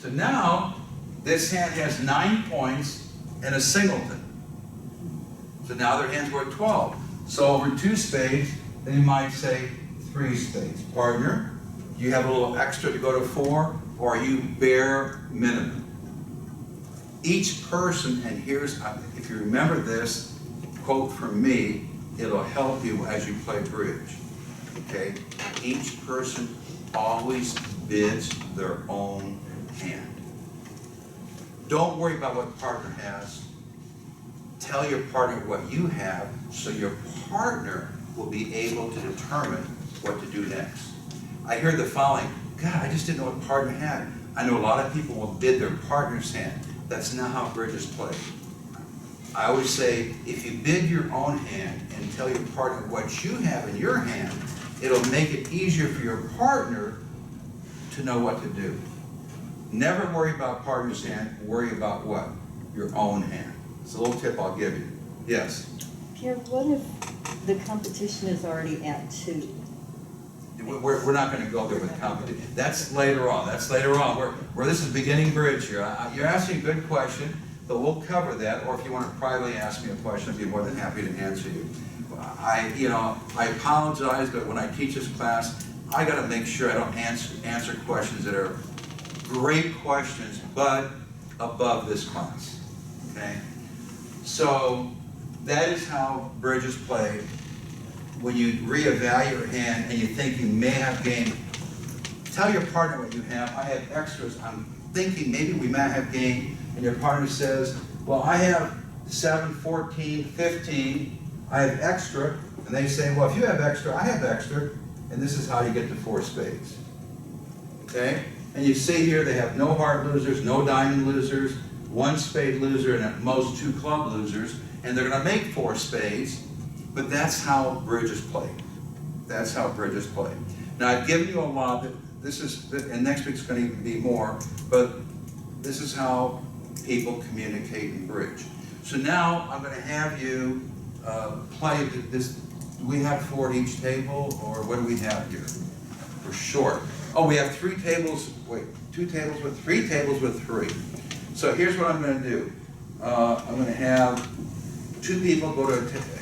So now, this hand has 9 points and a singleton. So now their hand's worth 12. So over 2 spades, then you might say 3 spades. Partner, you have a little extra to go to 4, or are you bare minimum? Each person, and here's, if you remember this quote from me, it'll help you as you play bridge. Okay? Each person always bids their own hand. Don't worry about what partner has. Tell your partner what you have, so your partner will be able to determine what to do next. I hear the following, God, I just didn't know what partner had. I know a lot of people will bid their partner's hand. That's not how bridge is played. I always say, if you bid your own hand and tell your partner what you have in your hand, it'll make it easier for your partner to know what to do. Never worry about partner's hand, worry about what? Your own hand. It's a little tip I'll give you. Yes? Pierre, what if the competition is already at 2? We're not going to go there with competition. That's later on. That's later on. Where this is beginning bridge here. You're asking a good question, but we'll cover that. Or if you want to privately ask me a question, I'd be more than happy to answer you. I apologize, but when I teach this class, I got to make sure I don't answer questions that are great questions, but above this class. Okay? So that is how bridge is played. When you reevaluate your hand and you think you may have game, tell your partner what you have. I have extras. I'm thinking maybe we might have game. And your partner says, well, I have 7, 14, 15. I have extra. And they say, well, if you have extra, I have extra. And this is how you get to 4 spades. Okay? And you see here they have no heart losers, no diamond losers, 1 spade loser, and at most 2 club losers. And they're going to make 4 spades. But that's how bridge is played. That's how bridge is played. Now, I've given you a lot. This is, and next week's going to be more, but this is how people communicate in bridge. So now I'm going to have you play this. Do we have 4 at each table, or what do we have here? We're short. Oh, we have 3 tables. Wait, 2 tables with 3 tables with 3. So here's what I'm going to do. I'm going to have 2 people go to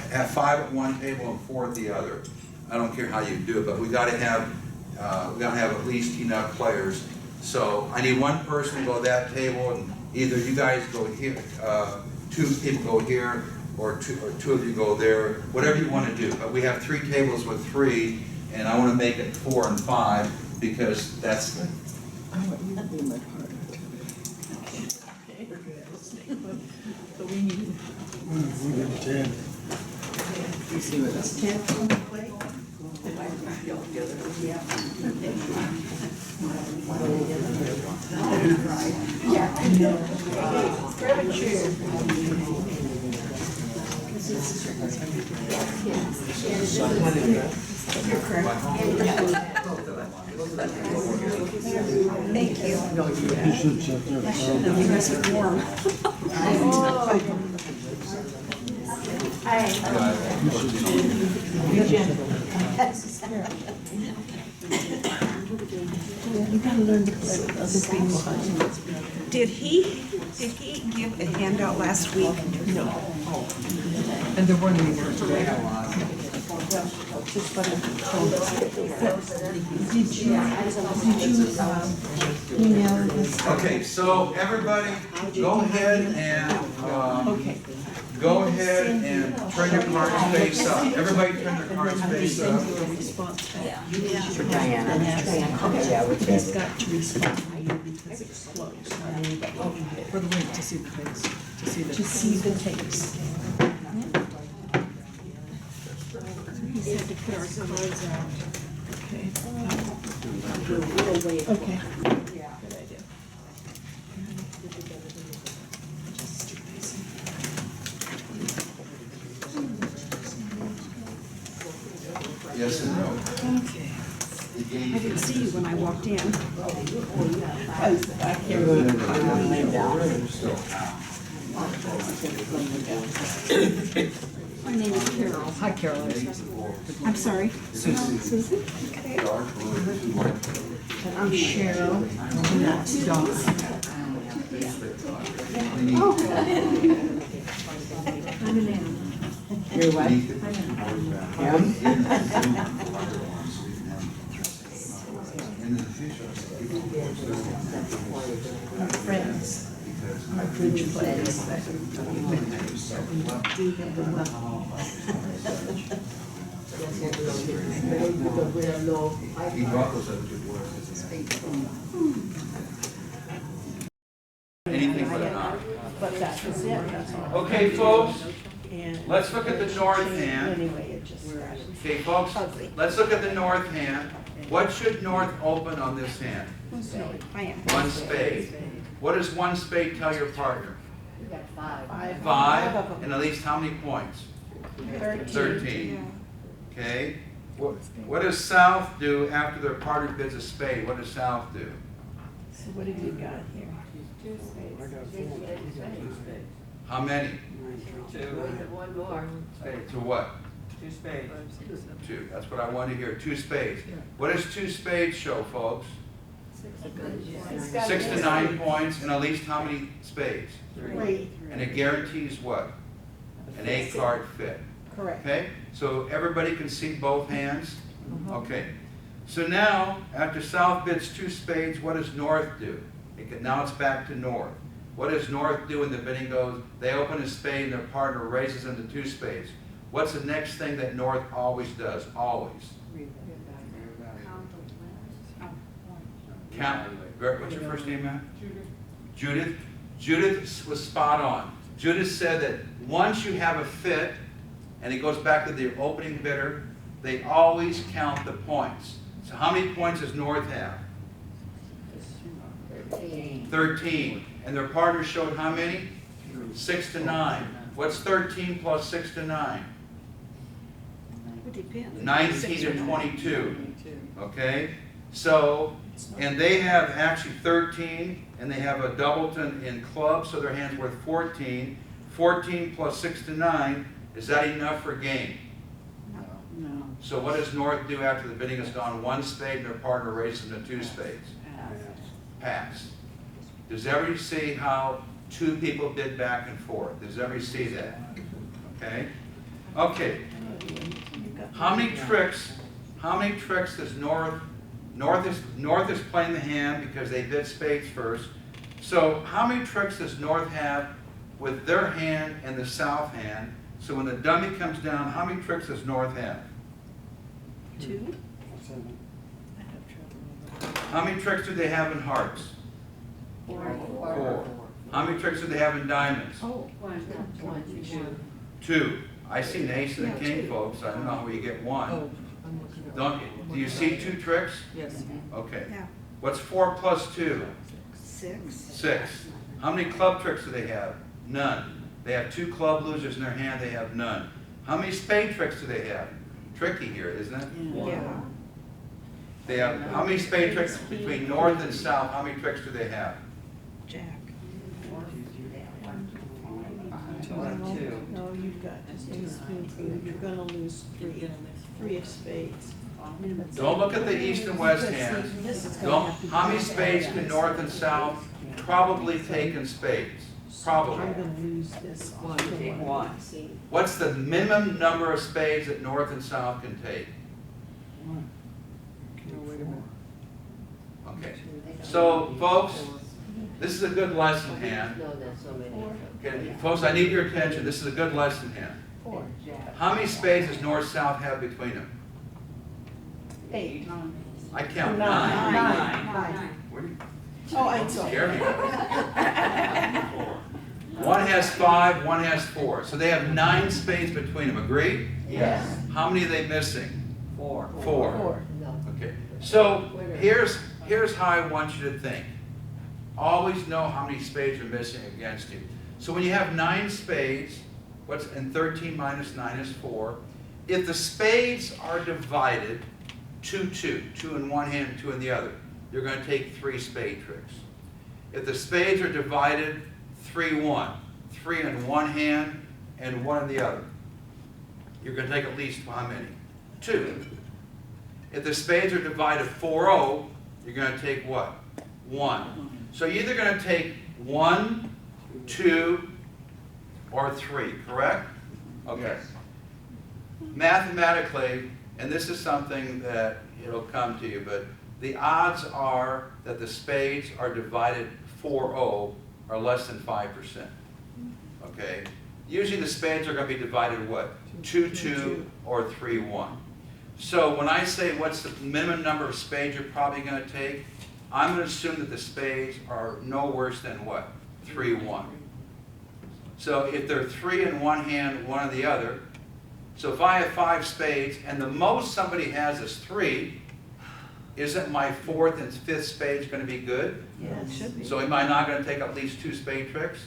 have 5 at one table and 4 at the other. I don't care how you do it, but we got to have at least enough players. So I need 1 person to go to that table, and either you guys go here, 2 people go here, or two of you go there. Whatever you want to do. But we have 3 tables with 3, and I want to make it 4 and 5 because that's the. I want you to be my partner. Okay. But we need. We get 10. You see what this? Grab a chair. Thank you. You should sit there. I should have, you guys are warm. You gotta learn to play with other people. Did he give a handout last week? No. And there weren't any more today. Did you email this? Okay, so everybody, go ahead and, Okay. go ahead and turn your cards face up. Everybody turn their cards face up. Send you a response back. And ask him, he's got to respond to you because it's closed. For the link to see the things, to see the. To see the tapes. He said to put our cards out. Okay. Okay. Good idea. Yes and no. Okay. I didn't see you when I walked in. I can't remember. My name is Carol. Hi, Carol. I'm sorry. Susan? Okay. And I'm Cheryl. And that's Dawn. I'm an animal. Your wife? Friends. My good friends. Do them well. He brought those other two words. Anything but a nod. But that was it, that's all. Okay, folks, And let's look at the north hand. anyway, it just started. Okay, folks, let's look at the north hand. What should north open on this hand? I am. One spade. What does one spade tell your partner? Five. Five, and at least how many points? 13. Okay. What does south do after their partner bids a spade? What does south do? So what have you got here? How many? One more. To what? Two spades. Two. That's what I want to hear. Two spades. What does two spades show, folks? 6 to 9 points, and at least how many spades? 3. And it guarantees what? An 8-card fit. Correct. Okay? So everybody can see both hands? Okay. So now, after south bids 2 spades, what does north do? Now it's back to north. What does north do when the bidding goes? They open a spade and their partner raises them to 2 spades. What's the next thing that north always does? Always. Count. What's your first name, Matt? Judith. Judith was spot on. Judith said that once you have a fit, and it goes back to the opening bidder, they always count the points. So how many points does north have? 13. And their partner showed how many? 6 to 9. What's 13 plus 6 to 9? It depends. 19 to 22. Okay? So, and they have actually 13, and they have a doubleton in clubs, so their hand's worth 14. 14 plus 6 to 9, is that enough for game? No. So what does north do after the bidding has gone 1 spade and their partner raises them to 2 spades? Pass. Does everybody see how 2 people bid back and forth? Does everybody see that? Okay? Okay. How many tricks does North is playing the hand because they bid spades first. So how many tricks does North have with their hand and the south hand? So when the dummy comes down, how many tricks does North have? 2. How many tricks do they have in hearts? 4. How many tricks do they have in diamonds? One, two. 2. I see an ace and a king, folks. I don't know where you get one. Oh, I'm looking at. Don't, do you see 2 tricks? Yes. Okay. Yeah. What's 4 plus 2? 6. 6. How many club tricks do they have? None. They have 2 club losers in their hand, they have none. How many spade tricks do they have? Tricky here, isn't it? Yeah. They have, how many spade tricks between north and south, how many tricks do they have? Jack. Two. No, you've got ace, queen, two, you're gonna lose three of spades. Don't look at the east and west hands. This is gonna Don't, have to be. how many spades can north and south probably take in spades? I'm Probably. gonna lose this. Take one. What's the minimum number of spades that north and south can take? No, wait a minute. Okay. So, folks, this is a good lesson hand. No, that's so many. Okay, folks, I need your attention. This is a good lesson hand. Four. How many spades does north-south have between them? 8. I count 9. Nine. What do you Oh, I'm sorry. scare me? One has 5, one has 4. So they have 9 spades between them. Agree? Yes. How many are they missing? 4. 4. No. Okay. So here's how I want you to think. Always know how many spades are missing against you. So when you have 9 spades, and 13 minus 9 is 4. If the spades are divided 2-2, 2 in one hand, 2 in the other, you're going to take 3 spade tricks. If the spades are divided 3-1, 3 in one hand and 1 in the other, you're going to take at least how many? 2. If the spades are divided 4-0, you're going to take what? 1. So you're either going to take 1, 2, or 3, correct? Okay. Mathematically, and this is something that it'll come to you, but the odds are that the spades are divided 4-0 are less than 5%. Okay? Usually the spades are going to be divided what? 2-2 or 3-1. So when I say what's the minimum number of spades you're probably going to take, I'm going to assume that the spades are no worse than what? 3-1. So if they're 3 in one hand, 1 in the other, so if I have 5 spades and the most somebody has is 3, isn't my 4th and 5th spades going to be good? Yeah, it should be. So am I not going to take at least 2 spade tricks?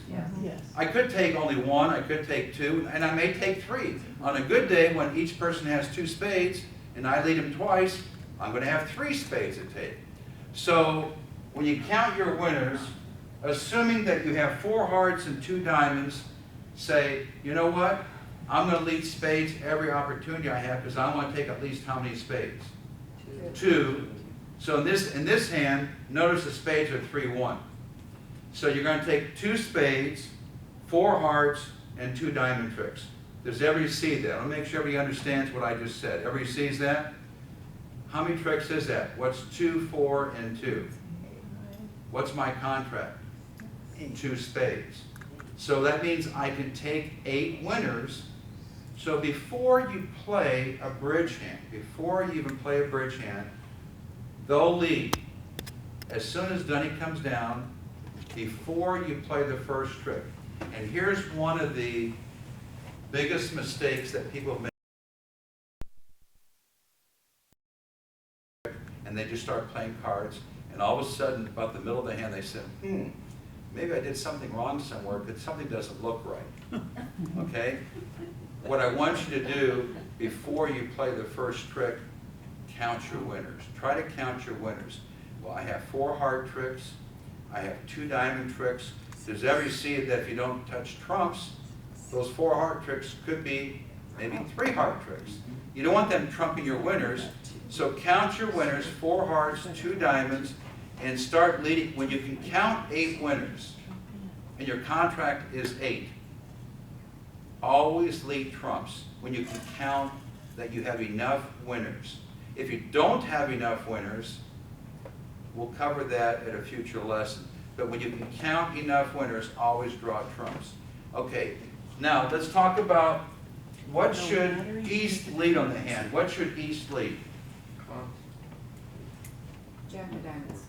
Yes. I could take only 1, I could take 2, and I may take 3. On a good day, when each person has 2 spades, and I lead them twice, I'm going to have 3 spades to take. So when you count your winners, assuming that you have 4 hearts and 2 diamonds, say, you know what? I'm going to lead spades every opportunity I have because I want to take at least how many spades? 2. So in this hand, notice the spades are 3-1. So you're going to take 2 spades, 4 hearts, and 2 diamond tricks. Does everybody see that? I'll make sure everybody understands what I just said. Everybody sees that? How many tricks is that? What's 2, 4, and 2? What's my contract? 2 spades. So that means I can take 8 winners. So before you play a bridge hand, before you even play a bridge hand, they'll lead. As soon as Dunny comes down, before you play the first trick. And here's one of the biggest mistakes that people make. And they just start playing cards, and all of a sudden, about the middle of the hand, they say, maybe I did something wrong somewhere, because something doesn't look right. Okay? What I want you to do before you play the first trick, count your winners. Try to count your winners. Well, I have 4 heart tricks. I have 2 diamond tricks. Does everybody see that if you don't touch trumps, those 4 heart tricks could be maybe 3 heart tricks. You don't want them trumping your winners. So count your winners, 4 hearts, 2 diamonds, and start leading. When you can count 8 winners, and your contract is 8, always lead trumps when you can count that you have enough winners. If you don't have enough winners, we'll cover that at a future lesson. But when you can count enough winners, always draw trumps. Okay, now let's talk about what should East lead on the hand. What should East lead? Jack of diamonds.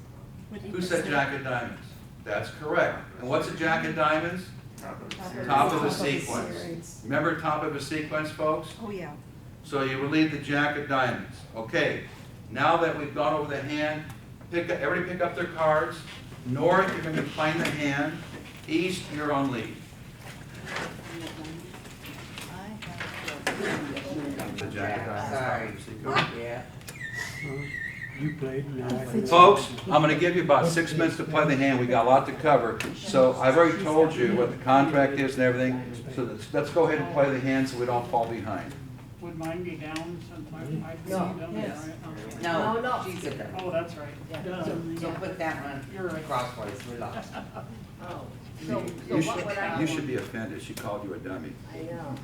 Who said Jack of diamonds? That's correct. And what's a Jack of diamonds? Top of the sequence. Remember top of a sequence, folks? Oh, yeah. So you relieve the jack of diamonds. Okay, now that we've gone over the hand, everybody pick up their cards. North, you're going to be playing the hand. East, you're on lead. The jack of diamonds. Sorry. top of the sequence. Yeah. You played, now I can. Folks, I'm going to give you about 6 minutes to play the hand. We got a lot to cover. So I've already told you what the contract is and everything. So let's go ahead and play the hand so we don't fall behind. Would mine be down since I No. down there, Yes. right? No, no. she's good. Oh, that's right. Duh. So put that one You're right. crosswise, relax. Oh, You should be offended. She called you a dummy. I know.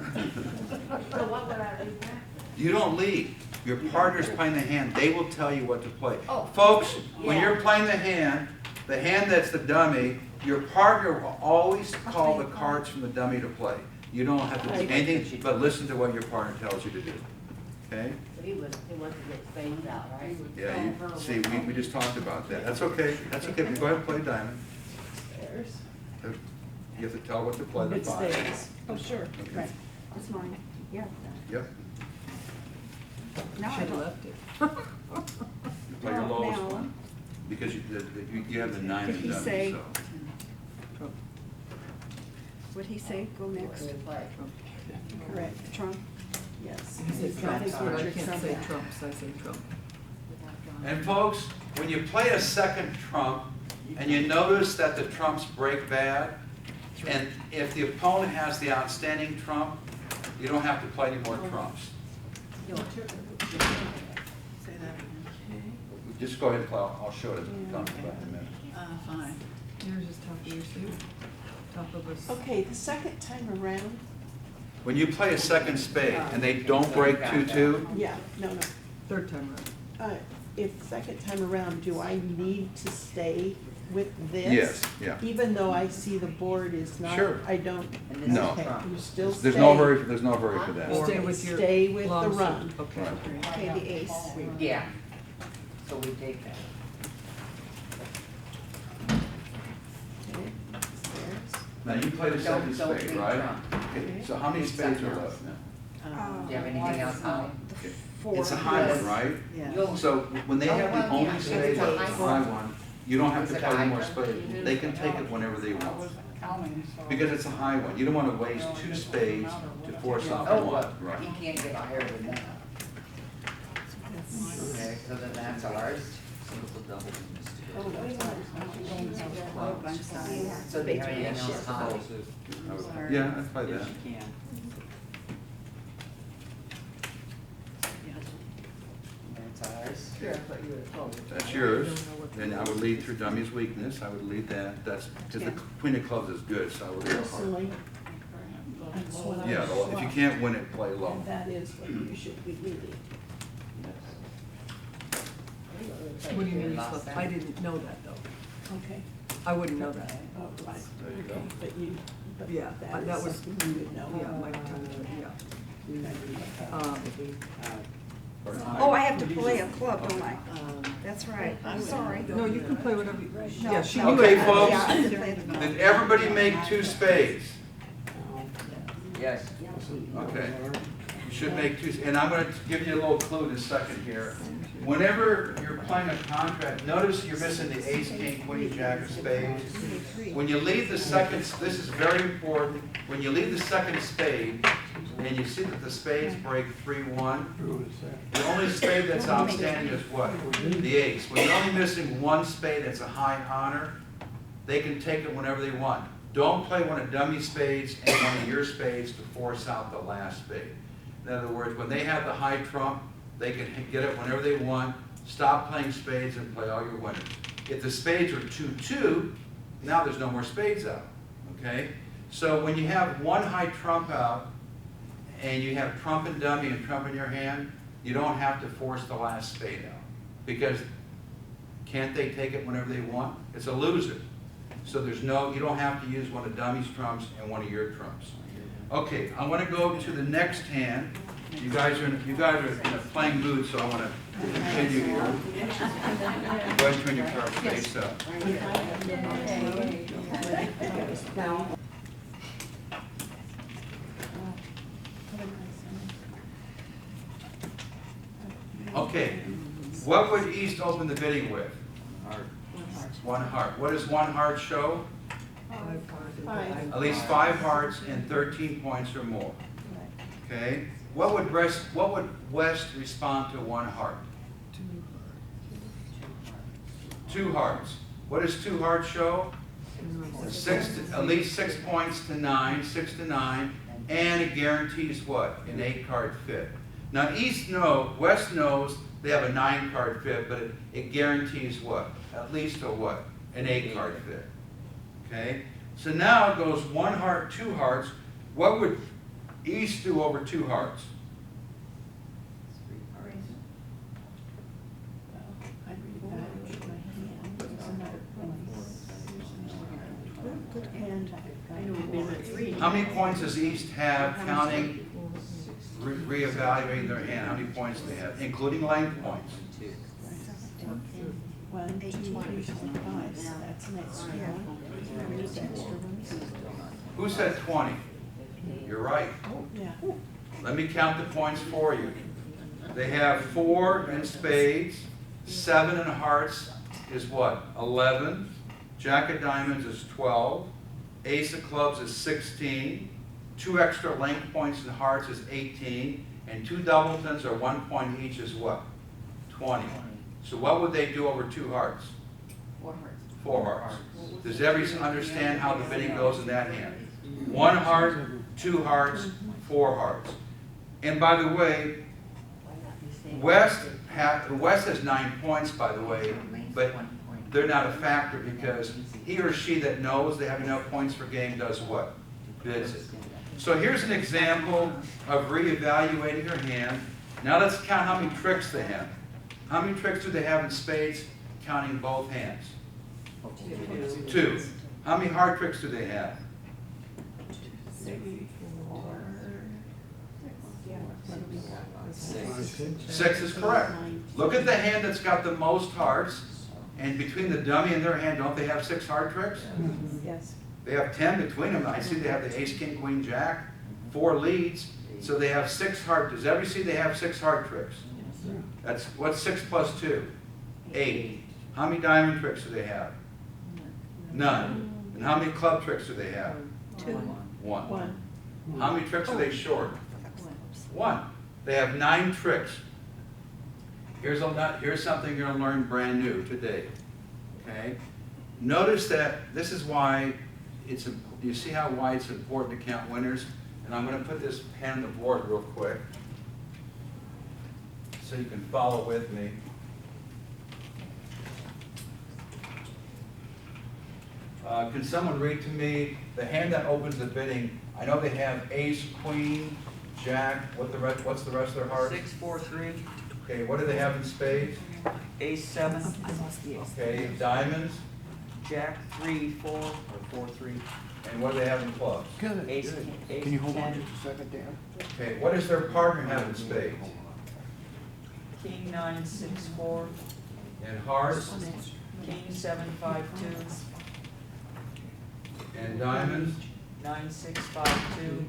So what would I do now? You don't lead. Your partner's playing the hand. They will tell you what to play. Oh. Folks, when Yeah. you're playing the hand that's the dummy, your partner will always call the cards from the dummy to play. You don't have to do anything but listen to what your partner tells you to do. Okay? So he wants to get spaced out, right? Yeah, see, we just talked about that. That's okay. That's okay. Go ahead and play diamond. You have to tell what to play the It five. stays. Oh, sure, Okay. right. That's mine. Yeah. Yep. Now I Should've don't. left it. You play your lowest Now. one. Because you have the nine Did and he dummy, say- so. What'd he say? Go next. Good play. Correct. Trump. Yes. I say He's got his trumps, but I Richard can't say Trump. trumps, I say trump. And folks, when you play a second trump and you notice that the trumps break bad, and if the opponent has the outstanding trump, you don't have to play any more trumps. Say that again. Just go ahead and play. I'll show it as it comes back in a minute. Fine. Yours is top of your suit, top of us. Okay, the second time around, When you play a second spade and they don't break 2-2, yeah, no, Third time around. if second time around, do I need to stay with this? Yes, yeah. Even though I see the board is not, Sure. I don't, And this is No. okay, Trump. you still stay. there's no hurry for that. Stay with your Stay with the long suit. run. Okay. Right. Okay, the ace. Yeah. So we take that. Okay, stairs. Now you play the second Don't spade, leave right? trump. Okay, so how many spades are left now? Do you have anything else, Holly? Okay. Four. It's a high one, right? Yeah. You'll- So when they have the only yeah, spade, it's a the high high one. one, you don't have Is to it play any high more one? spades. They can take it whenever they I want. wasn't counting, so. Because it's a high one. You don't want to waste two spades to force out Oh, one. well, Right. he can't get higher than that. Okay, so then that's ours. So do you have anything else, Holly? Yeah, I play that. That's ours. Sure, I thought you would have told me. That's yours. Then I would lead through dummy's weakness. I would lead that. That's, because the queen of clubs is good, so I would lead hard. Personally, that's what I. Yeah, well, if you can't win it, play low. And that is what you should be leading. What do you mean, I didn't know that though. Okay, I wouldn't know that. oh, right, There you go. okay, but Yeah, that that is was- something you would know. Yeah, my time, yeah. Oh, I have to play a club, don't I? That's right. I'm sorry. No, you can play whatever you, yeah, she knew Okay, it. folks. Yeah, I have to play the club. Did everybody make two spades? Yes. Okay. You should make two, and I'm going to give you a little clue in a second here. Whenever you're playing a contract, notice you're missing the ace, king, queen, jack of spades. When you leave the second, this is very important, when you leave the second spade, and you see that the spades break 3-1, the only spade that's outstanding is what? The ace. When you're only missing one spade that's a high honor, they can take it whenever they want. Don't play one of dummy spades and one of your spades to force out the last spade. In other words, when they have the high trump, they can get it whenever they want, stop playing spades and play all your winners. If the spades are 2-2, now there's no more spades out, okay? So when you have one high trump out, and you have trump and dummy and trump in your hand, you don't have to force the last spade out. Because can't they take it whenever they want? It's a loser. So there's no, you don't have to use one of dummy's trumps and one of your trumps. Okay, I want to go to the next hand. You guys are in a playing mood, so I want to continue here. Go ahead and turn your card face up. Okay, what would East open the bidding with? Heart. One heart. What does one heart show? Five. At least 5 hearts and 13 points or more. Okay? What would West respond to one heart? 2 hearts. What does 2 hearts show? At least 6 points to 9, 6 to 9, and it guarantees what? An 8-card fit. Now West knows they have a 9-card fit, but it guarantees what? At least a what? An 8-card fit. Okay? So now it goes 1 heart, 2 hearts. What would East do over 2 hearts? And I know we've been at 3. How many points does East have counting, reevaluating their hand? How many points do they have, including length points? 1, 2, 3, 4, 5, so that's an extra one. How many extra ones? Who said 20? You're right. Yeah. Let me count the points for you. They have 4 in spades, 7 in hearts is what? 11. Jack of diamonds is 12. Ace of clubs is 16. 2 extra length points in hearts is 18. And 2 doubletons or 1 point each is what? 20. So what would they do over 2 hearts? 4 hearts. Does everyone understand how the bidding goes in that hand? 1 heart, 2 hearts, 4 hearts. And by the way, West has 9 points, by the way, but they're not a factor because he or she that knows they have enough points per game does what? Bids it. So here's an example of reevaluating your hand. Now let's count how many tricks they have. How many tricks do they have in spades, counting both hands? 2. How many hard tricks do they have? 6 is correct. Look at the hand that's got the most hearts, and between the dummy and their hand, don't they have 6 hard tricks? Yes. They have 10 between them. I see they have the ace, king, queen, jack, 4 leads, so they have 6 hard. Does everybody see they have 6 hard tricks? That's what's 6 plus 2? 8. How many diamond tricks do they have? None. And how many club tricks do they have? 2. 1. 1. How many tricks are they short? 1. They have 9 tricks. Here's something you're going to learn brand new today. Okay? Notice that this is why you see why it's important to count winners? And I'm going to put this pen on the board real quick so you can follow with me. Can someone read to me the hand that opens the bidding? I know they have ace, queen, jack. What's the rest of their hearts? 6, 4, 3. Okay, what do they have in spades? Ace 7. Okay, diamonds. Jack 3, 4, or 4, 3. And what do they have in clubs? Ace, ace Can you hold 10. on just a second, Dan? Okay, what does their partner have in spades? King 9, 6, 4. And hearts? King 7, 5, 2. And diamonds? 9, 6, 5, 2.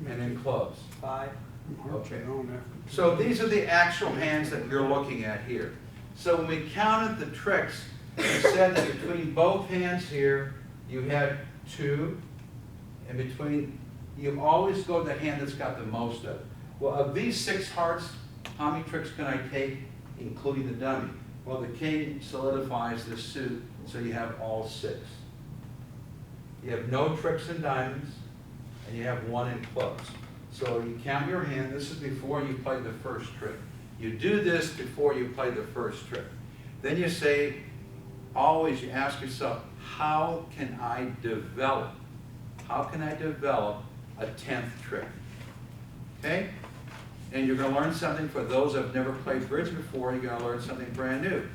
And in clubs? 5. Okay. So these are the actual hands that you're looking at here. So when we counted the tricks, we said that between both hands here, you had 2, and you always go to the hand that's got the most of it. Well, of these 6 hearts, how many tricks can I take, including the dummy? Well, the king solidifies this suit, so you have all 6. You have no tricks in diamonds, and you have 1 in clubs. So you count your hand. This is before you play the first trick. You do this before you play the first trick. Then you say, always you ask yourself, how can I develop? How can I develop a 10th trick? Okay? And you're going to learn something for those that have never played bridge before. You're going to learn something brand new.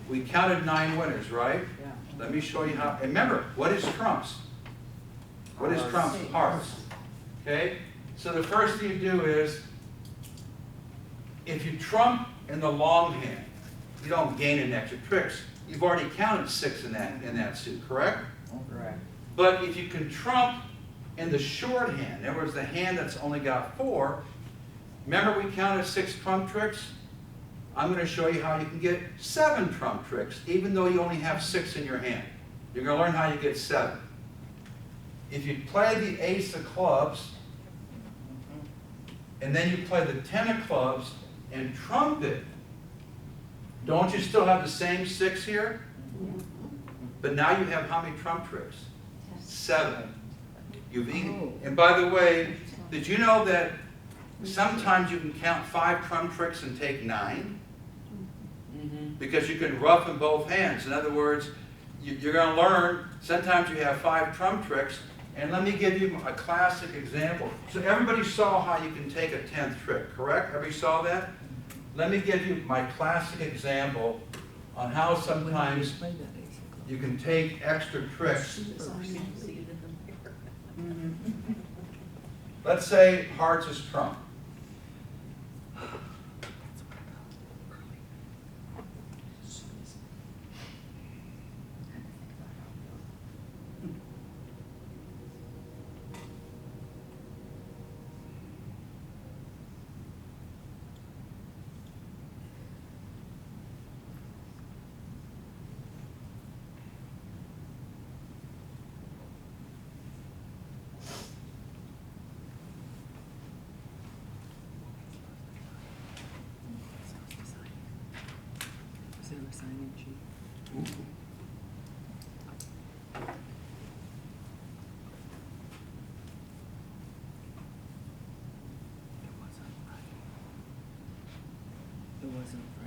We counted 9 winners, right? Yeah. Let me show you how. And remember, what is trumps? What is trumps? Hearts. Okay? So the first thing you do is, if you trump in the long hand, you don't gain an extra tricks. You've already counted 6 in that suit, correct? Correct. But if you can trump in the short hand, in other words, the hand that's only got 4, remember we counted 6 trump tricks? I'm going to show you how you can get 7 trump tricks, even though you only have 6 in your hand. You're going to learn how you get 7. If you play the ace of clubs, and then you play the 10 of clubs and trump it, don't you still have the same 6 here? But now you have how many trump tricks? 7. You've eaten. And by the way, did you know that sometimes you can count 5 trump tricks and take 9? Because you can ruff in both hands. In other words, you're going to learn, sometimes you have 5 trump tricks. And let me give you a classic example. So everybody saw how you can take a 10th trick, correct? Everybody saw that? Let me give you my classic example on how sometimes you can take extra tricks. Let's say hearts is trump.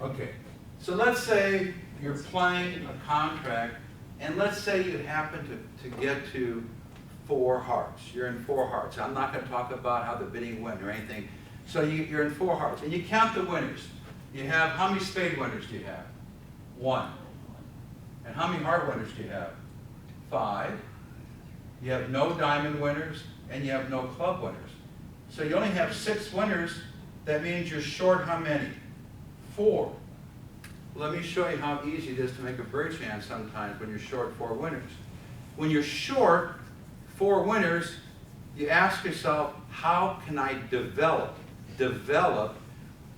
Okay, so let's say you're playing a contract, and let's say you happen to get to 4 hearts. You're in 4 hearts. I'm not going to talk about how the bidding went or anything. So you're in 4 hearts, and you count the winners. You have, how many spade winners do you have? 1. And how many heart winners do you have? 5. You have no diamond winners, and you have no club winners. So you only have 6 winners. That means you're short how many? 4. Let me show you how easy it is to make a bridge hand sometimes when you're short 4 winners. When you're short 4 winners, you ask yourself, how can I develop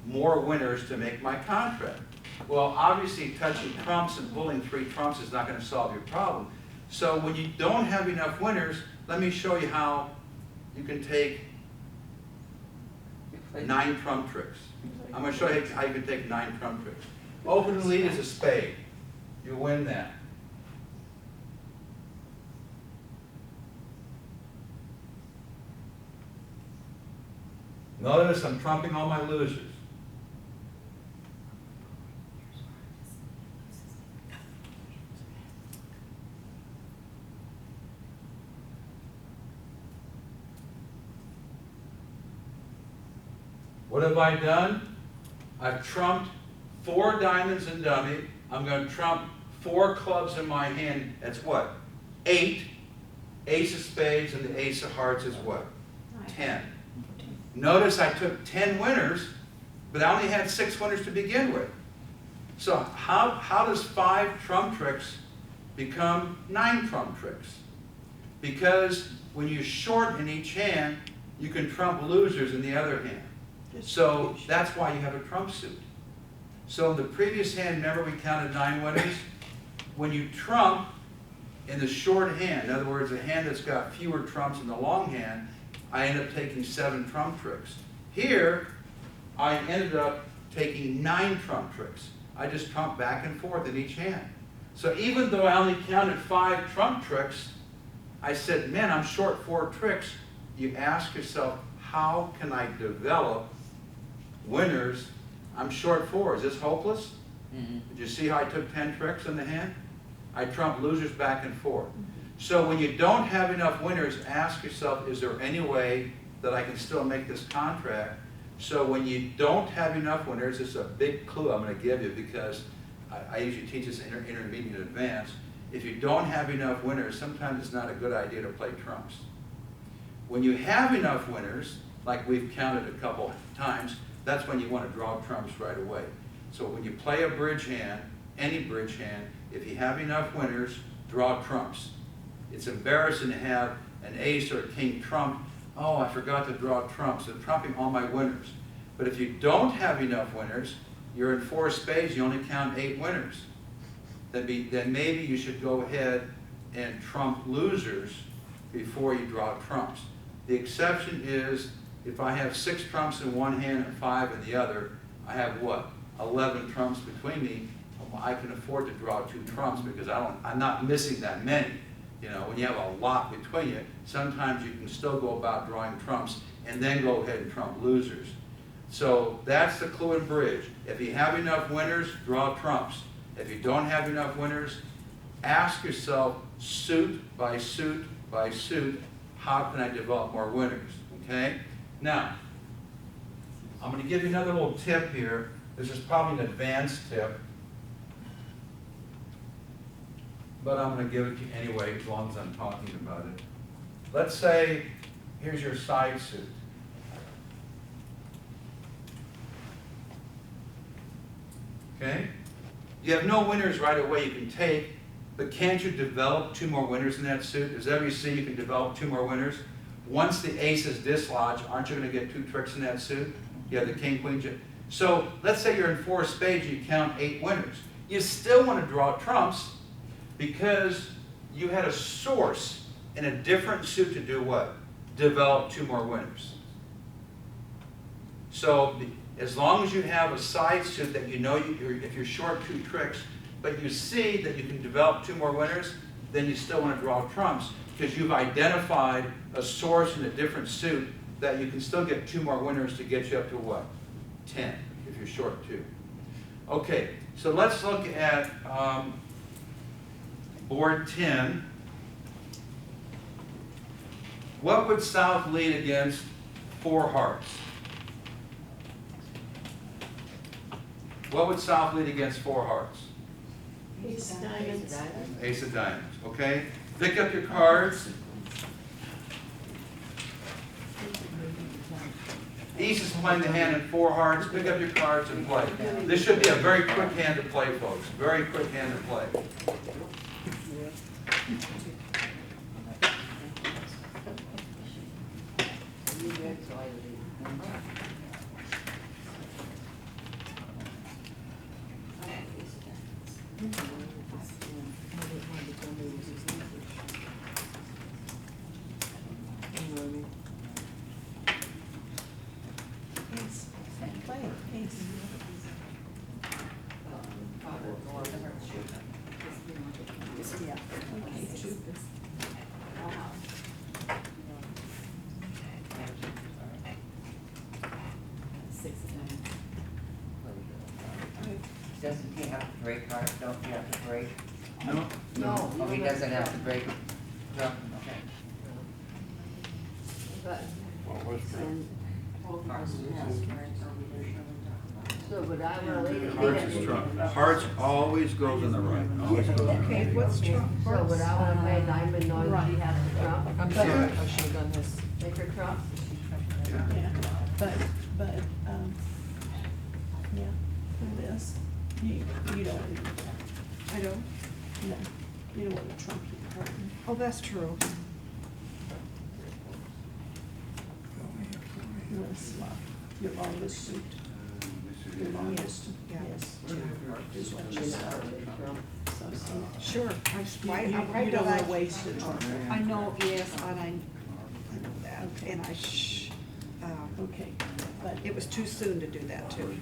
more winners to make my contract? Well, obviously touching trumps and pulling 3 trumps is not going to solve your problem. So when you don't have enough winners, let me show you how you can take 9 trump tricks. I'm going to show you how you can take 9 trump tricks. Open lead is a spade. You win that. Notice I'm trumping all my losers. What have I done? I've trumped 4 diamonds and dummy. I'm going to trump 4 clubs in my hand. That's what? 8. Ace of spades and the ace of hearts is what? 10. Notice I took 10 winners, but I only had 6 winners to begin with. So how does 5 trump tricks become 9 trump tricks? Because when you're short in each hand, you can trump losers in the other hand. So that's why you have a trump suit. So in the previous hand, remember we counted 9 winners? When you trump in the short hand, in other words, a hand that's got fewer trumps in the long hand, I end up taking 7 trump tricks. Here, I ended up taking 9 trump tricks. I just trumped back and forth in each hand. So even though I only counted 5 trump tricks, I said, man, I'm short 4 tricks. You ask yourself, how can I develop winners? I'm short 4. Is this hopeless? Did you see how I took 10 tricks in the hand? I trumped losers back and forth. So when you don't have enough winners, ask yourself, is there any way that I can still make this contract? So when you don't have enough winners, this is a big clue I'm going to give you, because I usually teach this in intermediate and advanced. If you don't have enough winners, sometimes it's not a good idea to play trumps. When you have enough winners, like we've counted a couple times, that's when you want to draw trumps right away. So when you play a bridge hand, any bridge hand, if you have enough winners, draw trumps. It's embarrassing to have an ace or a king trump. Oh, I forgot to draw trumps. So trumping all my winners. But if you don't have enough winners, you're in 4 spades, you only count 8 winners. Then maybe you should go ahead and trump losers before you draw trumps. The exception is if I have 6 trumps in one hand and 5 in the other, I have what? 11 trumps between me. Well, I can afford to draw 2 trumps because I'm not missing that many. You know, when you have a lot between you, sometimes you can still go about drawing trumps and then go ahead and trump losers. So that's the clue in bridge. If you have enough winners, draw trumps. If you don't have enough winners, ask yourself, suit by suit by suit, how can I develop more winners, okay? Now, I'm going to give you another little tip here. This is probably an advanced tip, but I'm going to give it to you anyway as long as I'm talking about it. Let's say, here's your side suit. Okay? You have no winners right away you can take, but can't you develop 2 more winners in that suit? Does every see you can develop 2 more winners? Once the ace is dislodged, aren't you going to get 2 tricks in that suit? You have the king, queen, jack. So let's say you're in 4 spades, you count 8 winners. You still want to draw trumps because you had a source in a different suit to do what? Develop 2 more winners. So as long as you have a side suit that you know if you're short 2 tricks, but you see that you can develop 2 more winners, then you still want to draw trumps because you've identified a source in a different suit that you can still get 2 more winners to get you up to what? 10, if you're short 2. Okay, so let's look at board 10. What would South lead against 4 hearts? What would South lead against 4 hearts? Ace diamonds. Ace of diamonds, okay? Pick up your cards. East is playing the hand in 4 hearts. Pick up your cards and play. This should be a very quick hand to play, folks. Very quick hand to play. Play ace. Yeah, okay, 2. Doesn't he have to break cards? Don't you have to break? No? No. Oh, he doesn't have to break. No, okay. What was that? So, but I will leave it. Hearts is trump. Hearts always goes on the right. Always goes on the right. Okay, what's trump? So, but I would have made diamond noise, she has the trump. I'm sorry. I should have done this. Make her trump. Yeah. Yeah, but, yeah, for this, you don't, I don't, no, you don't want to trump your partner. oh, that's true. You want to swap your longest suit, your longest, Yeah. yes, 2 is what you said. So, see, Sure, you I'm right don't that want to waste a trump. I know, yes, and I know that, and Okay, but, it was too soon to do that too.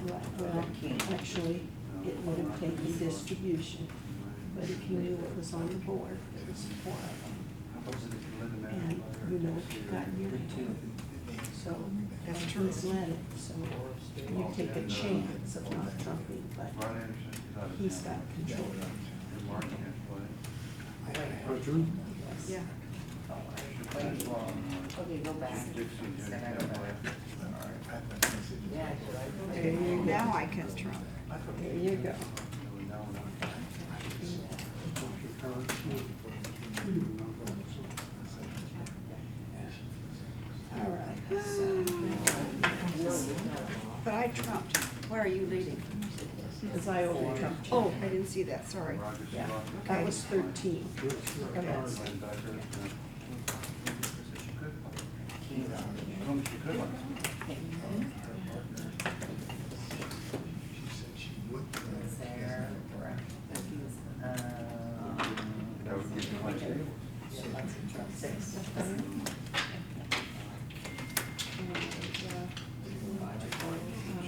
right, well, actually, it would have taken distribution, but if you knew what was on the board, there was 4 of them. And, you know, you got your 2, so That's true. he's let it, so you take a chance of not trumping, but he's got control. Yeah. Wait, well, okay, go back. Then I go back. Yeah, Okay, now I can trump. There you go. All right, so, But I trumped. Why are you leading? because I over trumped you. Oh, I didn't see that, sorry. Yeah, that was 13. Yes.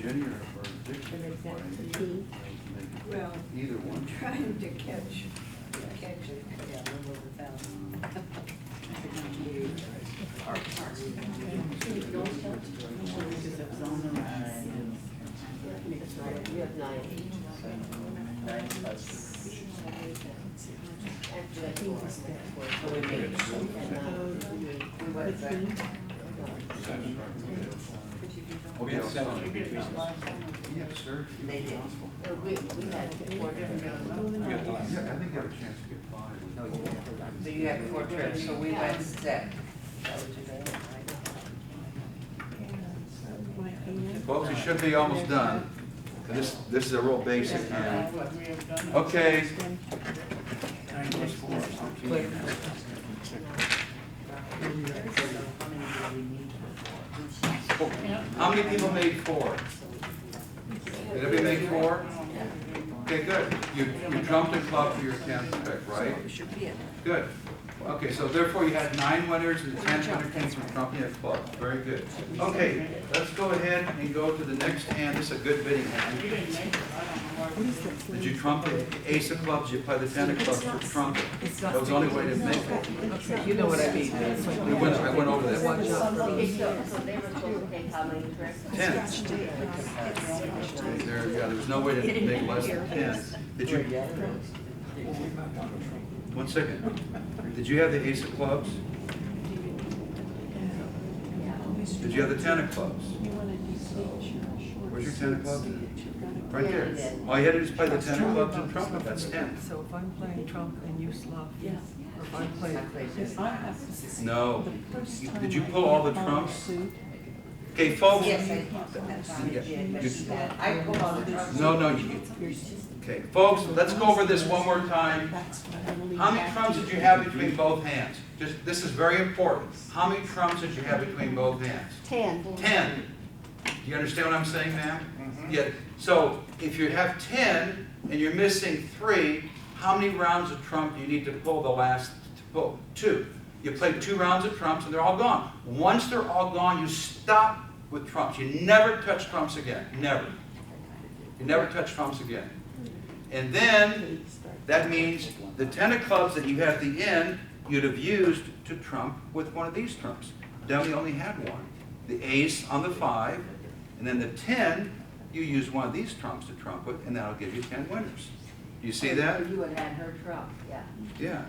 Virginia or Dixie. Well, Either one. trying to catch it. Yeah, a little over 1,000. That's right, you have 9. After that, you want So we made it. We went back. Oh, yes, yes, sir. They did. We had 4 different. Yeah, I think you have a chance to get 5. No, you didn't. So you had 4 trips, so we went set. Folks, it should be almost done. This is a real basic hand. What we have done. Okay. How many people made 4? Did everybody make 4? Okay, good. You trumped a club for your 10th pick, right? Should be it. Good. Okay, so therefore you had 9 winners and the 10th winner came from trumping a club. Very good. Okay, let's go ahead and go to the next hand. This is a good bidding You hand. didn't make it, I don't know why. Did you trump the ace of clubs? You play the 10 of clubs for trumpet. That was the only way to make it. Okay, you know what I mean. I went over that. Watch out. Okay, so they were supposed to take how many tricks? 10. There was no way to make less than 10. Did you? 1 second. Did you have the ace of clubs? Did you have the 10 of clubs? Where's your 10 of clubs? Right there. All you had to do is play the 10 of clubs and trumpet. That's 10. So if I'm playing trump and you slot, or if I'm playing. If I have to see. No. The first time Did you I pull all the put on a trumps? suit, Okay, folks. Yes, I did. I pulled all the trumps. No, okay, folks, let's go over this one more time. that's what I believe. How many trumps did you have between both hands? This is very important. How many trumps did you have between both hands? 10. 10. Do you understand what I'm saying, ma'am? Yeah. So if you have 10 and you're missing 3, how many rounds of trump do you need to pull the last to pull? 2. You play 2 rounds of trumps and they're all gone. Once they're all gone, you stop with trumps. You never touch trumps again. Never. You never touch trumps again. And then that means the 10 of clubs that you had at the end, you'd have used to trump with one of these trumps. Then we only had one. The ace on the 5, and then the 10, you use one of these trumps to trump with, and that'll give you 10 winners. You see that? You would have had her trump, yeah. Yeah.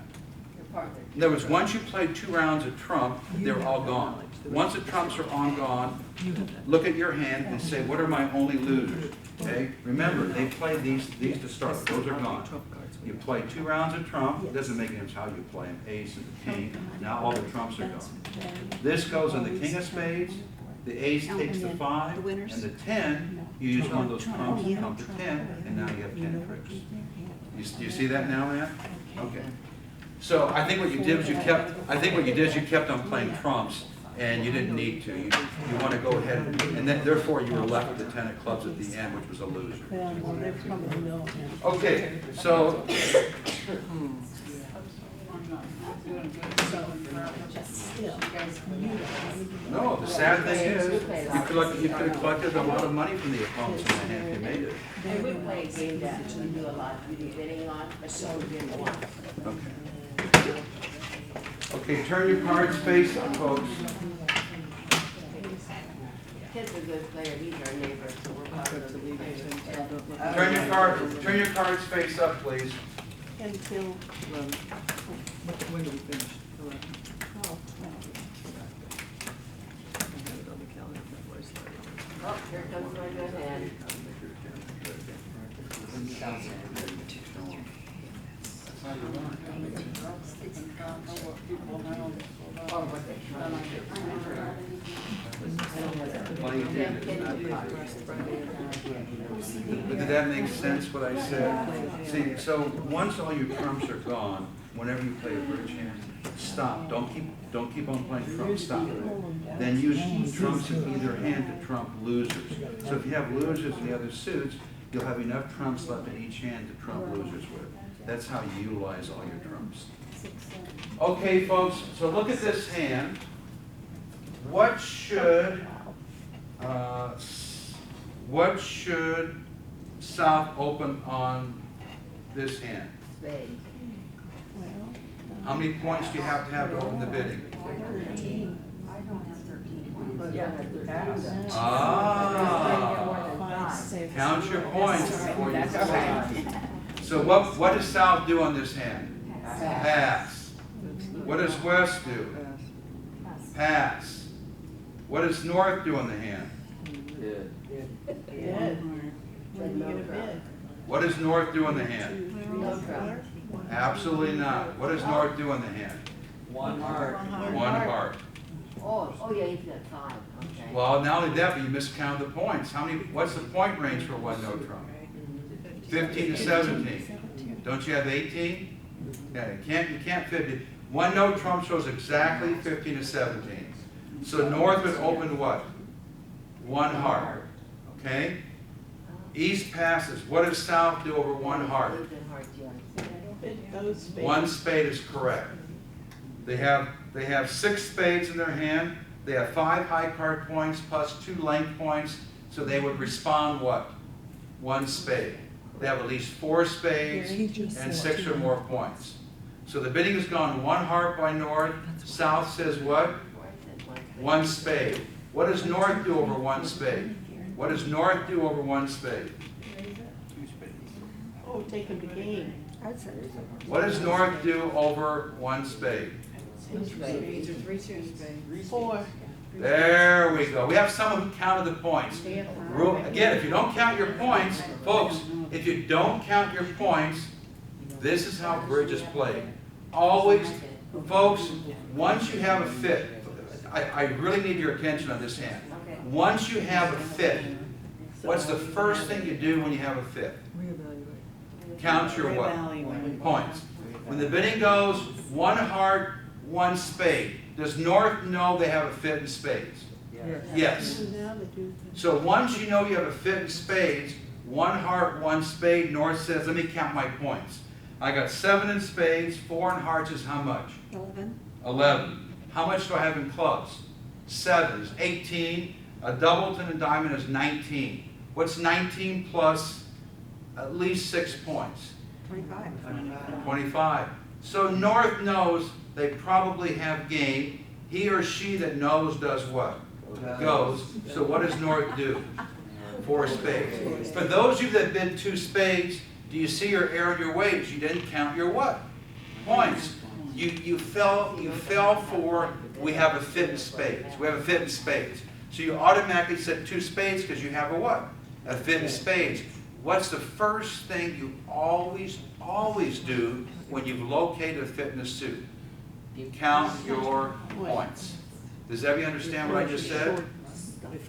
Your partner. In other words, once you play 2 rounds of trump, they're all gone. Once the trumps are all gone, look at your hand and say, what are my only losers? Okay? Remember, they played these to start. Those are gone. You play 2 rounds of trump. It doesn't make any difference how you play them, ace and the king. Now all the trumps are gone. This goes on the king of spades. The ace takes the 5, and the 10, you use one of those trumps to trump the 10, and now you have 10 tricks. You see that now, man? Okay. So I think what you did was you kept on playing trumps, and you didn't need to. You want to go ahead, and then therefore you were left with the 10 of clubs at the end, which was a loser. Well, they probably know him. Okay, so I'm not doing good, so Still, no, the sad thing is you could have collected a lot of money from the opponents in the hand if you made it. And we play a game that we do a lot, we do bidding on, but so we didn't want. Okay. Okay, turn your cards face up, folks. Kid's a good player, he's our neighbor, so we're part of the league. Turn your cards face up, please. until, When do we finish? 11. oh, well, I have it on the calendar, February 3rd. Oh, here comes my good hand. Oh, what they But did that make sense what I said? See, so once all your trumps are gone, whenever you play a bridge hand, stop. Don't keep on playing trumps. Stop. Then use trumps in either hand to trump losers. So if you have losers in the other suits, you'll have enough trumps left in each hand to trump losers with. That's how you utilize all your trumps. Okay, folks, so look at this hand. What should What should South open on this hand? Spade. Well, How many points do you have to open the bidding? 13. Yeah, pass. Ah, 5, 6. count your points before you That's say. okay. So what does South do on this hand? Pass. What does West do? Pass. What does North do on the hand? Bid. When you get a bid. What does North do on the hand? No trouble. Absolutely not. What does North do on the hand? One heart. One heart. Oh, yeah, you've got 5, okay. Well, not only that, but you miscounted the points. What's the point range for one no trump? 15 to 17. Don't you have 18? Yeah, you can't 50. One no trump shows exactly 15 to 17. So North would open what? One heart. Okay? East passes. What does South do over one heart? Leave the heart, yeah. Bid those spades. One spade is correct. They have 6 spades in their hand. They have 5 high card points plus 2 length points. So they would respond what? One spade. They have at least 4 spades and 6 or more points. So the bidding has gone one heart by North. South says what? One spade. What does North do over one spade? What does North do over one spade? Oh, taking the game. What does North do over one spade? 4. There we go. We have someone who counted the points. Again, if you don't count your points, folks, if you don't count your points, this is how bridge is played. Always, folks, once you have a fit, I really need your attention on this hand. Once you have a fit, what's the first thing you do when you have a fit? Count your what? Points. When the bidding goes, one heart, one spade. Does North know they have a fit in spades? Yes. Now they do. So once you know you have a fit in spades, one heart, one spade, North says, let me count my points. I got 7 in spades, 4 in hearts is how much? 11. How much do I have in clubs? 7 is 18. A doubleton and diamond is 19. What's 19 plus at least 6 points? 25. So North knows they probably have game. He or she that knows does what? Goes. So what does North do? 4 spades. For those of you that bid 2 spades, do you see your error in your wages? You didn't count your what? Points. You fell for, we have a fit in spades. We have a fit in spades. So you automatically said 2 spades because you have a what? A fit in spades. What's the first thing you always do when you've located a fit in a suit? Count your points. Does everybody understand what I just said?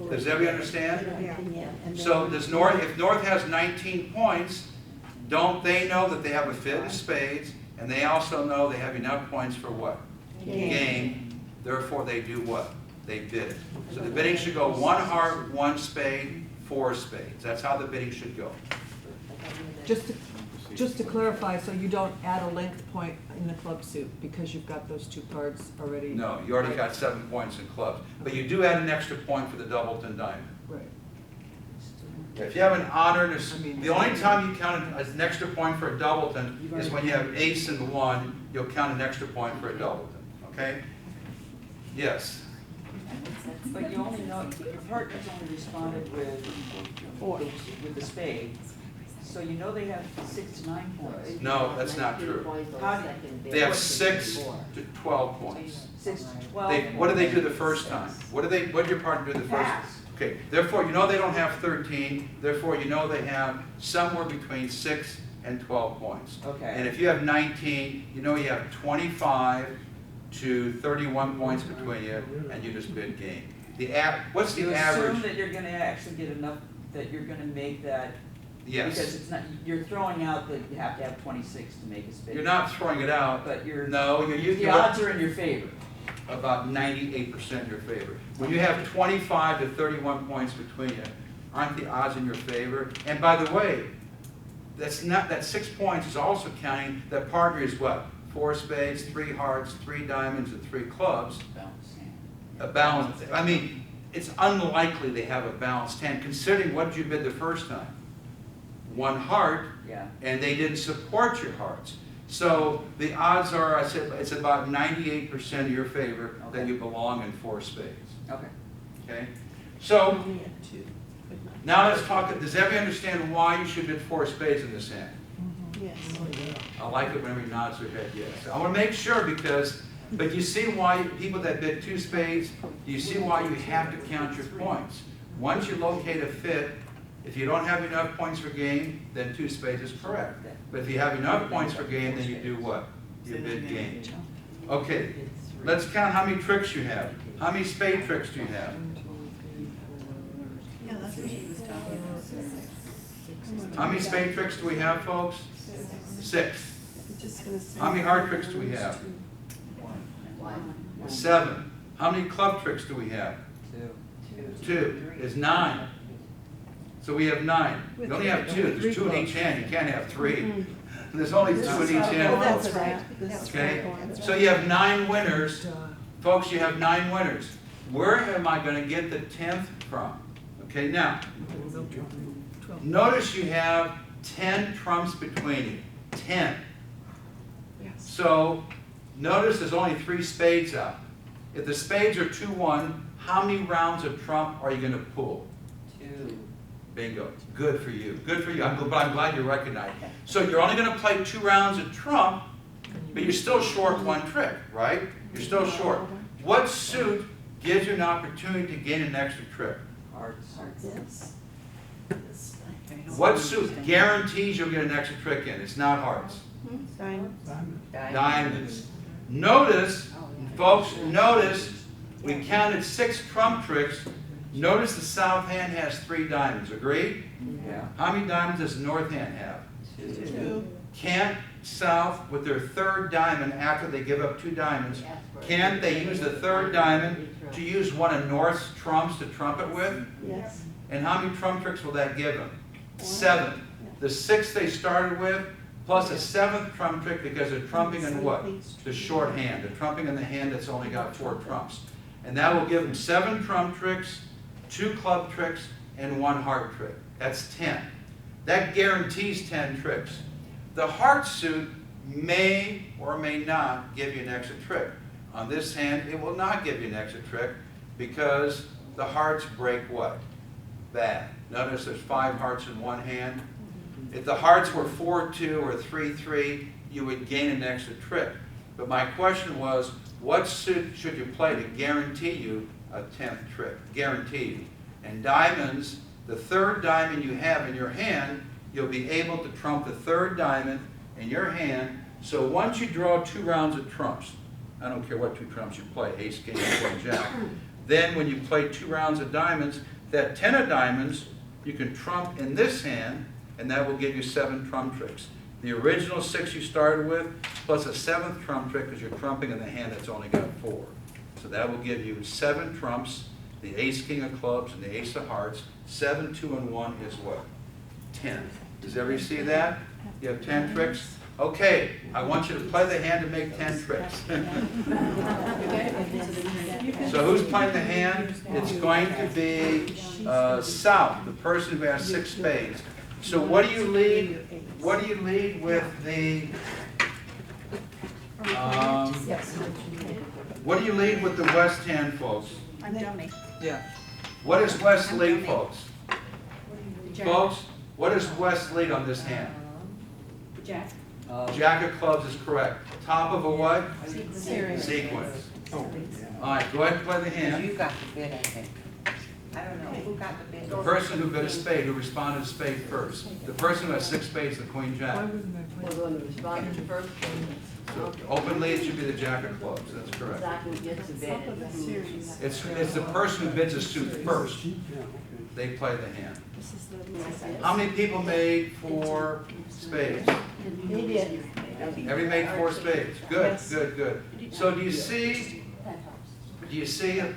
Does everybody understand? So if North has 19 points, don't they know that they have a fit in spades, and they also know they have enough points for what? Game. Therefore, they do what? They bid it. So the bidding should go 1 heart, 1 spade, 4 spades. That's how the bidding should go. Just to clarify, so you don't add a length point in the club suit because you've got those 2 cards already? No, you already got 7 points in clubs. But you do add an extra point for the doubleton diamond. Right. If you have an honor, the only time you count an extra point for a doubleton is when you have ace and 1, you'll count an extra point for a doubleton. Okay? Yes. But you only know, your partner's only responded with the spade. So you know they have 6 to 9 points. No, that's not true. How do They have 6 to 12 points. 6 to 12. What did they do the first time? What did your partner do the first time? Okay, therefore you know they don't have 13, therefore you know they have somewhere between 6 and 12 points. Okay. And if you have 19, you know you have 25 to 31 points between you, and you just bid game. What's the You average? assume that you're gonna actually get enough, that you're gonna make that. Yes. Because it's not, you're throwing out that you have to have 26 to make a spade. You're not throwing it out. But No, the odds are in your favor. about 98% in your favor. When you have 25 to 31 points between you, aren't the odds in your favor? And by the way, that 6 points is also counting that partner is what? 4 spades, 3 hearts, 3 diamonds, and 3 clubs. A balance. I mean, it's unlikely they have a balanced hand, considering what you bid the first time. One heart, Yeah. and they didn't support your hearts. So the odds are, I said, it's about 98% of your favor that you belong in 4 spades. Okay. Okay? So Only had 2, but not. now let's talk, does everybody understand why you should bid 4 spades in this hand? Yes. I like it whenever he nods their head yes. I want to make sure because, but you see why people that bid 2 spades, you see why you have to count your points. Once you locate a fit, if you don't have enough points for game, then 2 spades is correct. But if you have enough points for game, then you do what? You bid game. Okay, let's count how many tricks you have. How many spade tricks do you have? Yeah, that's what she was talking about. How many spade tricks do we have, folks? 6. I'm just gonna say. How many hard tricks do we have? 7. How many club tricks do we have? 2 is 9. So we have 9. You only have 2. There's 2 in each hand. You can't have 3. There's only 2 in each Oh, hand. that's right. That's Okay? right. So you have 9 winners. Folks, you have 9 winners. Where am I going to get the 10th from? Okay, now, notice you have 10 trumps between you. 10. Yes. So notice there's only 3 spades out. If the spades are 2-1, how many rounds of trump are you going to pull? 2. Bingo. Good for you. Good for you. I'm glad you recognize it. So you're only going to play 2 rounds of trump, but you're still short 1 trick, right? You're still short. What suit gives you an opportunity to gain an extra trick? Hearts. This. This. What suit guarantees you'll get an extra trick in? It's not hearts. Diamonds. Notice, folks, notice we counted 6 trump tricks. Notice the south hand has 3 diamonds. Agreed? Yeah. How many diamonds does the north hand have? 2. Can't south, with their 3rd diamond, after they give up 2 diamonds, can't they use the 3rd diamond to use one of north's trumps to trump it with? Yes. And how many trump tricks will that give them? 7. The 6th they started with, plus a 7th trump trick because they're trumping in what? The short hand. They're trumping in the hand that's only got 4 trumps. And that will give them 7 trump tricks, 2 club tricks, and 1 heart trick. That's 10. That guarantees 10 tricks. The heart suit may or may not give you an extra trick. On this hand, it will not give you an extra trick because the hearts break what? Bad. Notice there's 5 hearts in one hand. If the hearts were 4-2 or 3-3, you would gain an extra trick. But my question was, what suit should you play to guarantee you a 10th trick? Guaranteed. And diamonds, the 3rd diamond you have in your hand, you'll be able to trump the 3rd diamond in your hand. So once you draw 2 rounds of trumps, I don't care what 2 trumps you play, ace, king, queen, jack. Then when you play 2 rounds of diamonds, that 10 of diamonds, you can trump in this hand, and that will give you 7 trump tricks. The original 6 you started with, plus a 7th trump trick, because you're trumping in the hand that's only got 4. So that will give you 7 trumps, the ace, king of clubs, and the ace of hearts. 7, 2, and 1 is what? 10. Does everybody see that? You have 10 tricks? Okay, I want you to play the hand to make 10 tricks. So who's playing the hand? It's going to be South, the person who has 6 spades. So what do you lead? What do you lead with the? What do you lead with the West hand, folks? I'm dummy. Yeah. What does West lead, folks? Folks, what does West lead on this hand? Jack. Jack of clubs is correct. Top of a what? Series. Sequence. All right, go ahead and play the hand. You got the bid, I think. I don't know, who got the bid? The person who bid a spade, who responded to spade first. The person who has 6 spades, the queen jack. We're going to respond to first. So open lead should be the jack of clubs, that's correct. Zach who gets the bid. Top of the series. It's the person who bids a suit first. They play the hand. This is the. How many people made 4 spades? They did. Everybody made 4 spades. Good, good, good. So do you see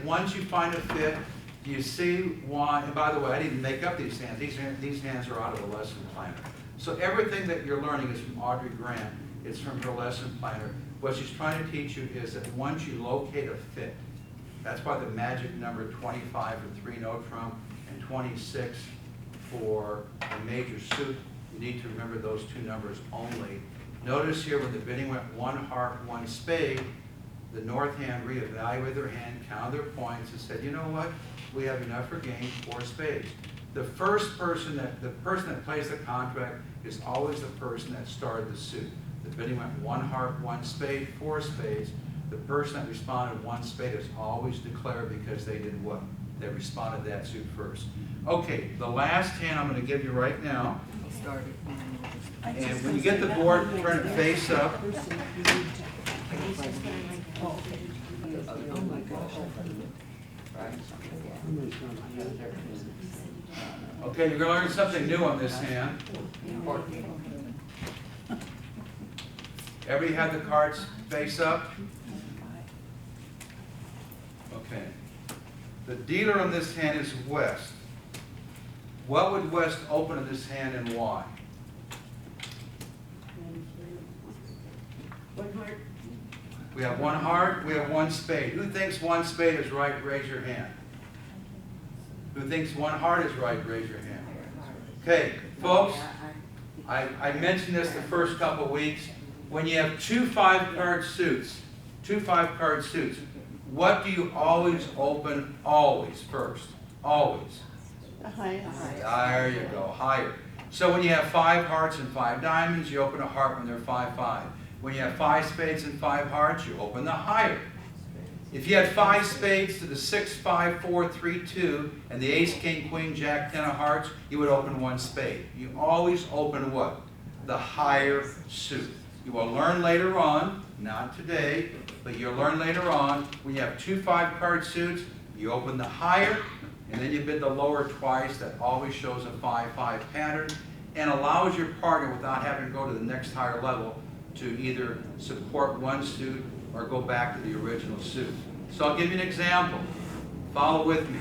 once you find a fit, do you see why, and by the way, I didn't make up these hands. These hands are out of the lesson planner. So everything that you're learning is from Audrey Grant. It's from her lesson planner. What she's trying to teach you is that once you locate a fit, That's why the magic number 25 for 3 no trump and 26 for a major suit. You need to remember those two numbers only. Notice here when the bidding went 1 heart, 1 spade, the north hand reevaluated their hand, counted their points, and said, you know what? We have enough for game, 4 spades. The person that plays the contract is always the person that started the suit. The bidding went 1 heart, 1 spade, 4 spades. The person that responded 1 spade is always declared because they did what? They responded to that suit first. Okay, the last hand I'm going to give you right now. And when you get the board, turn it face up. Oh my gosh. Okay, you're going to learn something new on this hand. Everybody had the cards face up? Okay. The dealer on this hand is West. What would West open in this hand and why? 1 heart. We have 1 heart, we have 1 spade. Who thinks 1 spade is right? Raise your hand. Who thinks 1 heart is right? Raise your hand. Okay, folks, I mentioned this the first couple weeks. When you have 2 5-card suits, what do you always open first? Always. The highest. There you go, higher. So when you have 5 hearts and 5 diamonds, you open a heart when they're 5-5. When you have 5 spades and 5 hearts, you open the higher. If you had 5 spades to the 6, 5, 4, 3, 2, and the ace, king, queen, jack, 10 of hearts, you would open 1 spade. You always open what? The higher suit. You will learn later on, not today, but you'll learn later on, when you have 2 5-card suits, you open the higher, and then you bid the lower twice. That always shows a 5-5 pattern, and allows your partner, without having to go to the next higher level, to either support 1 suit or go back to the original suit. So I'll give you an example. Follow with me.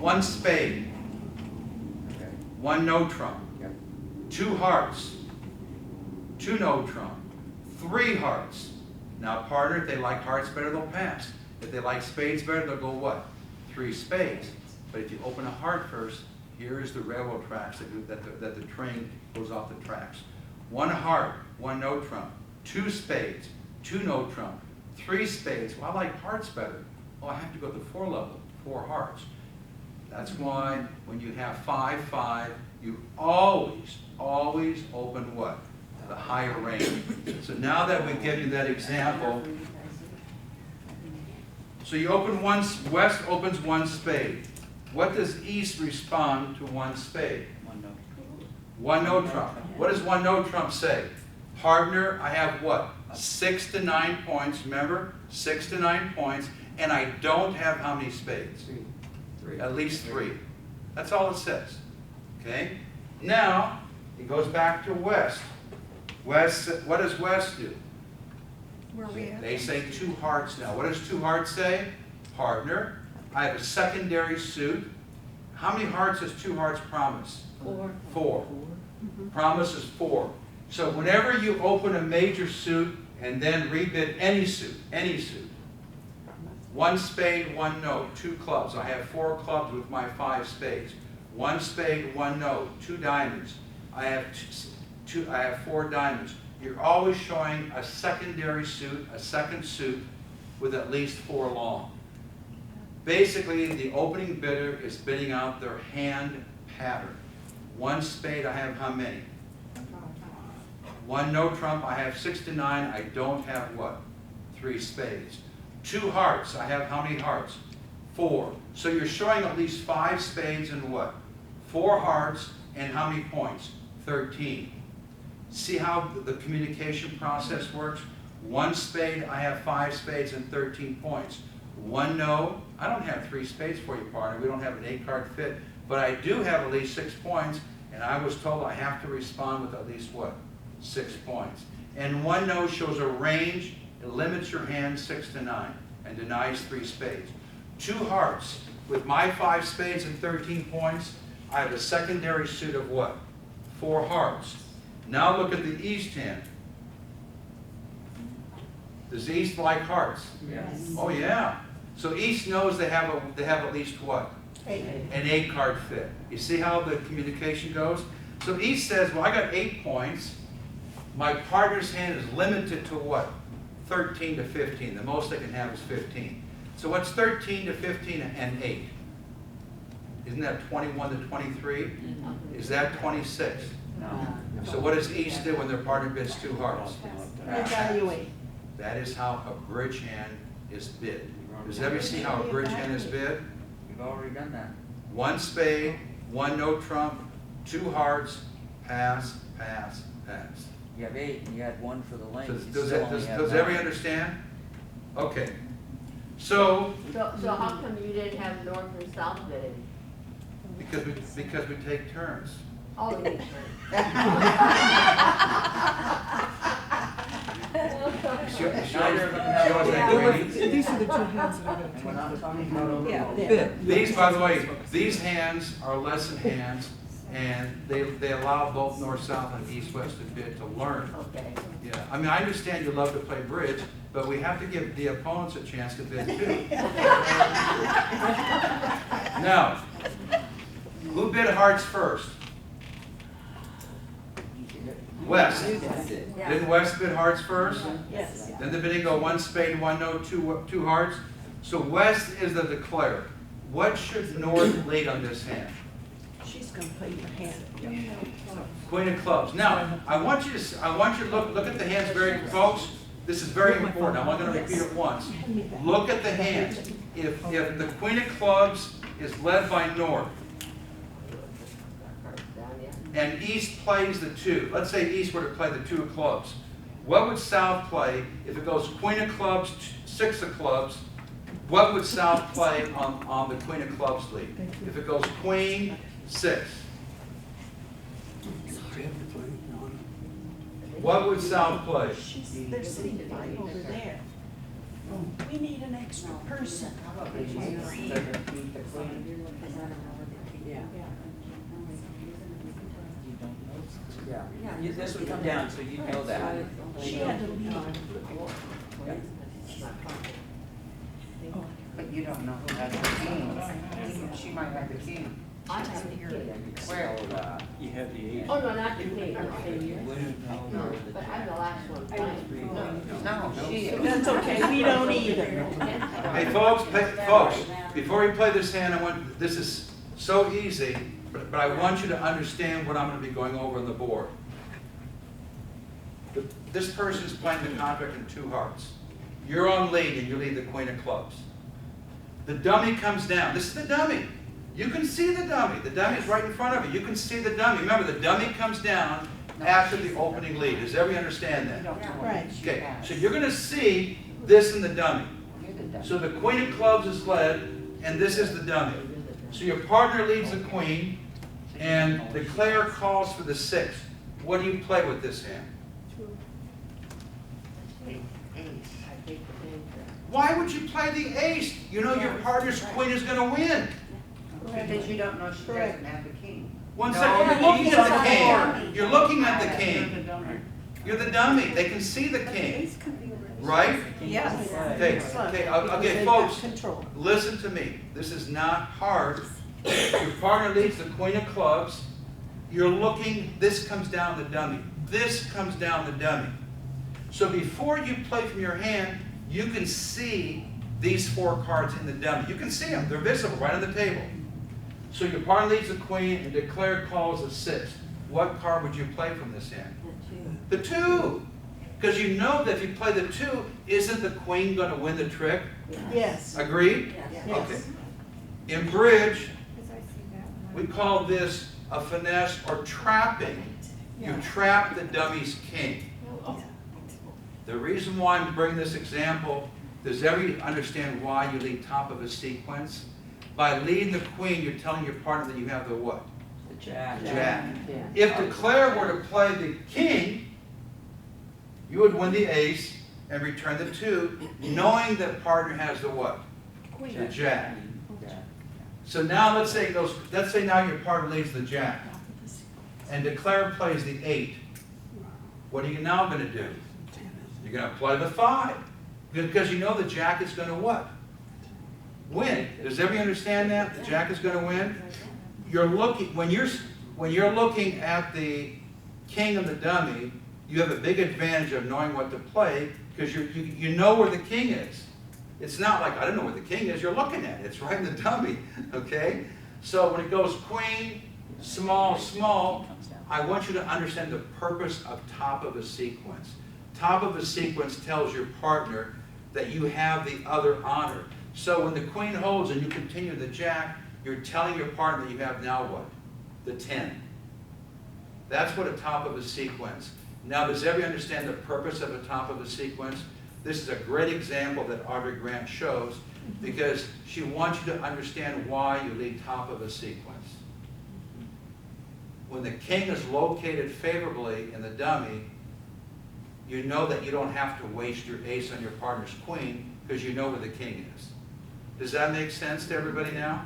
1 spade, 1 no trump, 2 hearts, 2 no trump, 3 hearts. Now partner, if they like hearts better, they'll pass. If they like spades better, they'll go what? 3 spades. But if you open a heart first, here's the railroad tracks that the train goes off the tracks. 1 heart, 1 no trump, 2 spades, 2 no trump, 3 spades. Well, I like hearts better. Well, I have to go to the 4 level, 4 hearts. That's why when you have 5-5, you always open what? The higher range. So now that we give you that example, so you open 1, West opens 1 spade. What does East respond to 1 spade? 1 no trump. What does 1 no trump say? Partner, I have what? 6 to 9 points. Remember? 6 to 9 points. And I don't have how many spades? 3. At least 3. That's all it says. Okay? Now, it goes back to West. West, what does West do? Where we at? They say 2 hearts now. What does 2 hearts say? Partner, I have a secondary suit. How many hearts does 2 hearts promise? 4. 4. Promise is 4. So whenever you open a major suit and then rebid any suit, 1 spade, 1 no, 2 clubs. I have 4 clubs with my 5 spades. 1 spade, 1 no, 2 diamonds. I have 4 diamonds. You're always showing a secondary suit, a second suit with at least 4 long. Basically, the opening bidder is bidding out their hand pattern. 1 spade, I have how many? 1 no trump, I have 6 to 9. I don't have what? 3 spades. 2 hearts, I have how many hearts? 4. So you're showing at least 5 spades and what? 4 hearts, and how many points? 13. See how the communication process works? 1 spade, I have 5 spades and 13 points. 1 no, I don't have 3 spades for you, partner. We don't have an 8-card fit, but I do have at least 6 points, and I was told I have to respond with at least what? 6 points. And 1 no shows a range. It limits your hand 6 to 9 and denies 3 spades. 2 hearts. With my 5 spades and 13 points, I have a secondary suit of what? 4 hearts. Now look at the East hand. Does East like hearts? Yes. Oh yeah. So East knows they have at least what? An 8 card fit. You see how the communication goes? So East says, well, I got 8 points. My partner's hand is limited to what? 13 to 15. The most they can have is 15. So what's 13 to 15 and 8? Isn't that 21 to 23? Is that 26? No. So what does East do when their partner bids 2 hearts? Evaluate. That is how a bridge hand is bid. Does everybody see how a bridge hand is bid? You've already done that. 1 spade, 1 no trump, 2 hearts, pass, pass, pass. You have 8 and you had 1 for the length. You Does still only have does 9. everybody understand? Okay. So, So how come you didn't have north and south bidding? because we take turns. Oh, you didn't. She always Neither of them have that a greedy. These are the 2 hands that are And we're gonna not talking about over. Yeah, the there. These, by the way, these hands are lesson hands, and they allow both north-south and east-west to bid to learn. Okay. Yeah, I mean, I understand you love to play bridge, but we have to give the opponents a chance to bid too. Now, who bid hearts first? West. Didn't West bid hearts first? Yes. Then the bidding go 1 spade, 1 no, 2 hearts. So West is the declarer. What should North lead on this hand? She's gonna play your hand. Queen of clubs. Now, I want you to look at the hands very, folks. This is very important. I'm only going to repeat it once. Look at the hands. If the Queen of clubs is led by North and East plays the 2, let's say East were to play the 2 of clubs, what would South play if it goes Queen of clubs, 6 of clubs? What would South play on the Queen of clubs lead? If it goes Queen, 6. What would South play? They're sitting right over there. We need an extra person. Yeah, this would come down, so you know that. She had to leave. But you don't know who has the king. She might have the king. I have the king. Where? You have the 8. Oh, no, not the king. No, but I'm the last one. No, she is. That's okay, we don't either. Hey, folks, before we play this hand, this is so easy, but I want you to understand what I'm going to be going over on the board. This person is playing the contract in 2 hearts. You're on lead, and you lead the Queen of clubs. The dummy comes down. This is the dummy. You can see the dummy. The dummy is right in front of you. You can see the dummy. Remember, the dummy comes down after the opening lead. Does everybody understand that? Right. Okay, so you're going to see this in the dummy. So the Queen of clubs is led, and this is the dummy. So your partner leads the Queen, and the declare calls for the 6. What do you play with this hand? Why would you play the ace? You know your partner's Queen is going to win. Because you don't know she doesn't have the king. One second, you're looking at the king. You're looking at the king. You're the dummy. They can see the king, right? Yes. Okay, folks, listen to me. This is not hard. Your partner leads the Queen of clubs. You're looking, this comes down the dummy. This comes down the dummy. So before you play from your hand, you can see these 4 cards in the dummy. You can see them. They're visible right on the table. So your partner leads the Queen and declare calls a 6. What card would you play from this hand? The 2. Because you know that if you play the 2, isn't the Queen going to win the trick? Yes. Agreed? Yes. Okay. In bridge, we call this a finesse or trapping. You trap the dummy's king. The reason why I'm bringing this example, does everybody understand why you lead top of a sequence? By leading the Queen, you're telling your partner that you have the what? The jack. Jack. If declare were to play the king, you would win the ace and return the 2, knowing that partner has the what? The jack. So now let's say now your partner leads the jack, and declare plays the 8. What are you now going to do? You're going to play the 5, because you know the jack is going to what? win. Does everybody understand that? The jack is going to win? You're looking, when you're looking at the king and the dummy, you have a big advantage of knowing what to play because you know where the king is. It's not like, I don't know where the king is, you're looking at it. It's right in the dummy, okay? So when it goes queen, small, small, I want you to understand the purpose of top of a sequence. Top of a sequence tells your partner that you have the other honor. So when the queen holds and you continue the jack, you're telling your partner that you have now what? The 10. That's what a top of a sequence. Now, does everybody understand the purpose of a top of a sequence? This is a great example that Audrey Grant shows because she wants you to understand why you lead top of a sequence. When the king is located favorably in the dummy, you know that you don't have to waste your ace on your partner's queen because you know where the king is. Does that make sense to everybody now?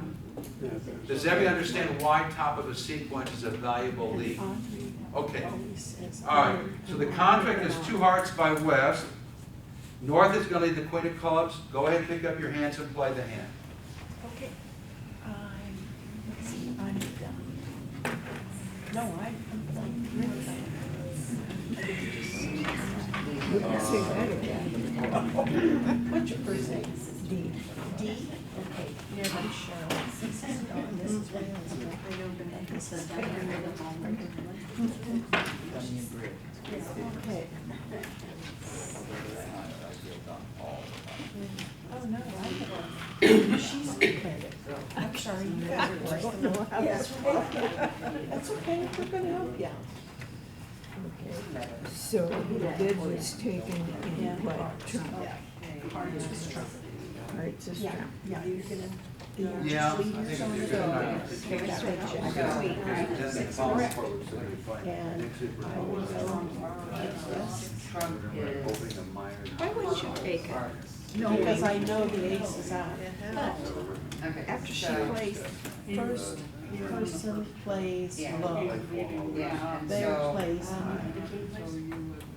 Does everybody understand why top of a sequence is a valuable lead? Okay. All right. So the contract is 2 hearts by West. North is going to lead the queen of clubs. Go ahead and pick up your hands and play the hand. Okay. I'm done. No, I'm done. Really done. Say that again. What's your first name? D. D? Okay, never Cheryl. This is Dawn, this is Wayne's. And this is okay. Oh, no, she's the credit. I'm sorry, you got it. Yes, that's okay, we're gonna help you. So the bid was taken in what, Trump? Hearts is Trump. Hearts is Yeah, Trump. yeah, you're gonna. Yeah, I think it'd be a good time to Take that check. And I will Why wouldn't you take it? No, because I know the ace is out. Okay. After she so- plays, First person plays Yeah. low. Yeah, and Their so, plays high.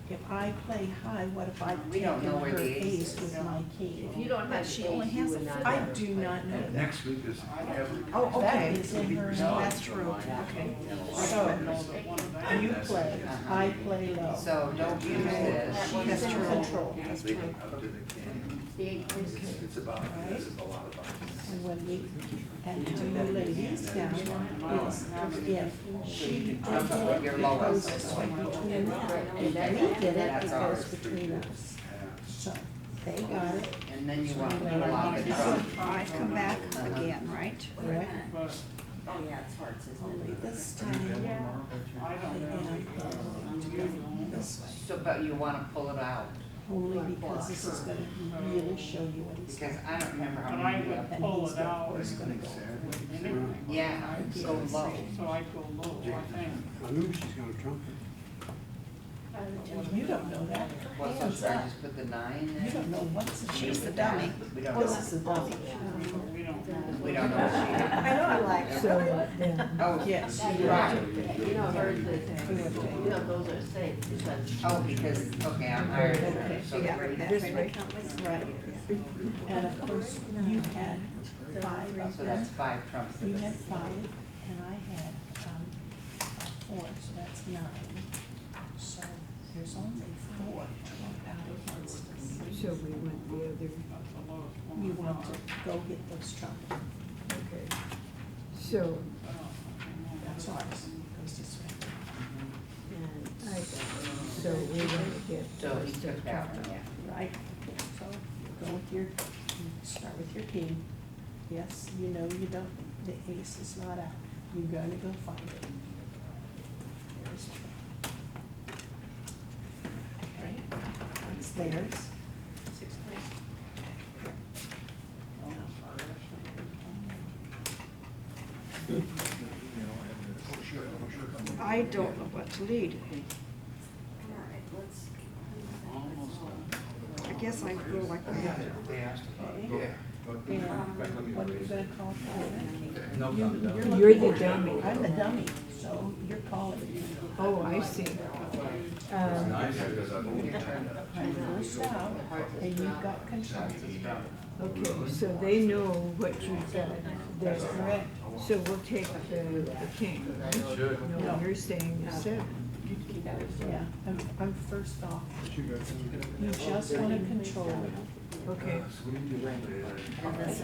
If I play high, what if I We take don't know her where the ace ace is. with my king? if you don't But have she the only ace, has you a would not. I have to do play. not know that. Next week is every. Oh, that is in her. that's true, okay. So, you play, I play low. So don't use this. That's true. Control. That's Leading true. up to the king. It's about, this is a lot about. And when we, and to the ladies down, is if she did Your it, it lowest. goes between them. If we did it, That's it goes ours. between us. So, they got it, And then you want to put a lot of trump. I come back again, right? correct? But Oh, yeah, it's hearts, Only this time, I I don't know. am going this way. So, but you want to pull it out, Only because this is gonna really show you what he's because got. I don't remember how But I many you would have. And pull he's it got, out. where he's gonna go. Yeah, go low. So I go low, I think. I knew she's gonna trump it. You don't know that. Well, so Hands should I up. just put the 9 You in? don't know what's. She's the dummy. We don't know. This is the dummy. We don't. We don't know what she I know I like it. So then, Oh, Yes, right. you're right. You know, hers is, you know, those are safe because. Oh, because, okay, I'm hired. Okay. So Yeah, right that This way. way. Right. And of course, you had 5 of So them. that's 5 trumps. You had 5, and I had 4, so that's 9. So there's only 4 trump out against us. so we want the other, You want to go get those trump. okay. So, That's ours. Goes this way. I got it. So we want to get. So he took that one, yeah. Right? So go with your, start with your king. Yes, you know you don't, the ace is not out. You're gonna go find it. There's trump. Okay, it's theirs. I don't know what to lead. I guess I go like that. They asked about it. Okay. And what are you gonna call for it? No comment. You're the dummy. I'm the dummy, so you're calling. Oh, I see. Nice, because I've only I'm first out, and you've got control. Okay, so they know what you've got there. That's correct. So we'll take the king, right? Should. No, you're saying the 7. Yeah, I'm first off. You just want to control it. Okay.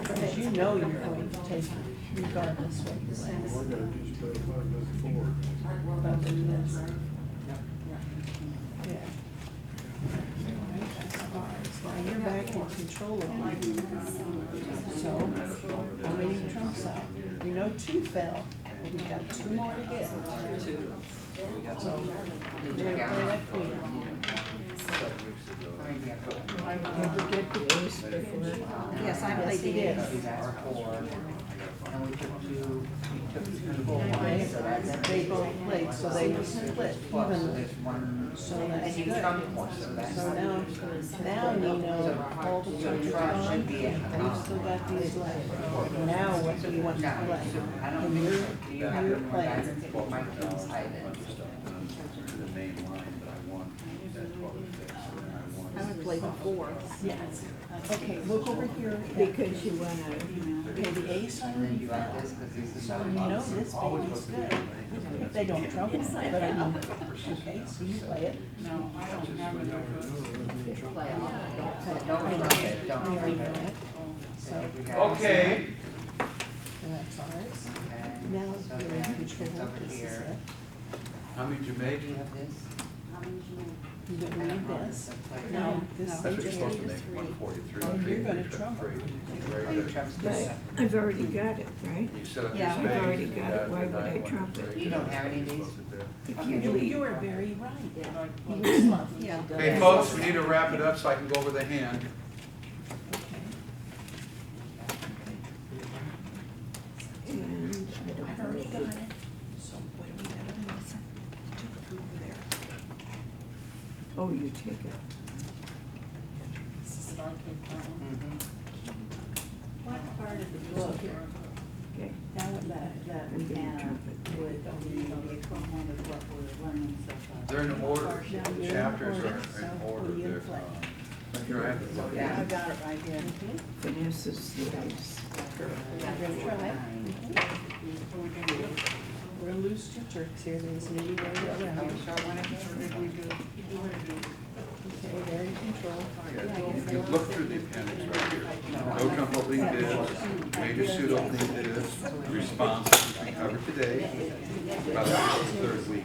Because you know you're going to take it regardless what you say. Yeah. Now you're back in control of it. So, how many trumps out? We know 2 fell, but we got 2 more to get. So, we're gonna play that queen. Never get the ace before. Yes, I played the Yes, ace. he did. That's 4. And we took 2, we took 2 full Okay, ones, so that's. they both played, so they were split Plus, evenly. there's 1, So that's and you good. trumped 1, so that's. So now you know all the Your trumps are trump gone, should be at and you still got these left. Now what do you want to No, play? so I don't And think, do you have you're the more playing. guys and what my king's hiding? The main line, but I won that 12 to 6, and then I won. I would play the 4. Yes. Okay, look over here. Because you wanna, Okay, the ace And then already you fell. got this, because this is So not. you know this baby is good. If they don't trump it, but I mean, okay, so you play it. No, I don't have enough of Play off. Okay, Don't trump it, don't I trump already it. know it. So, Okay. and that's ours. Okay, Now so you're in then control. it's over This is here. it. How many did you Do make? you have this? You don't need this. Now, this That's what you're is supposed to just. make, 143. Oh, you're gonna trump it. Your trump's but good. I've already got it, right? You set up your Yeah, spades. I've already you got it. Why would I your trump it? You don't have any of these? If Okay, you you leave, were very right. like. You were smart. Yeah. Okay, folks, we need to wrap it up so I can go over the hand. Okay. and I don't I've already got know. it. So what do we gotta do? Took it over there. Oh, you take it. This is our kid problem. Mm-hmm. Part of the book, Okay. Now what that I'm gonna trump it. would be from what we're learning so far. They're in order. Now you're in Chapters order, are so in what order. do you They're, play? here I have to look Yeah. at I it. got it right here. Finesses the ace. We're gonna try. We're gonna lose 2 tricks here, there's maybe one How around. we start one of these, or did we do? Okay, they're in control. You can look through the appendix right here. No trump opening bids, major suit opening bids, responses we covered today, about the 3rd week.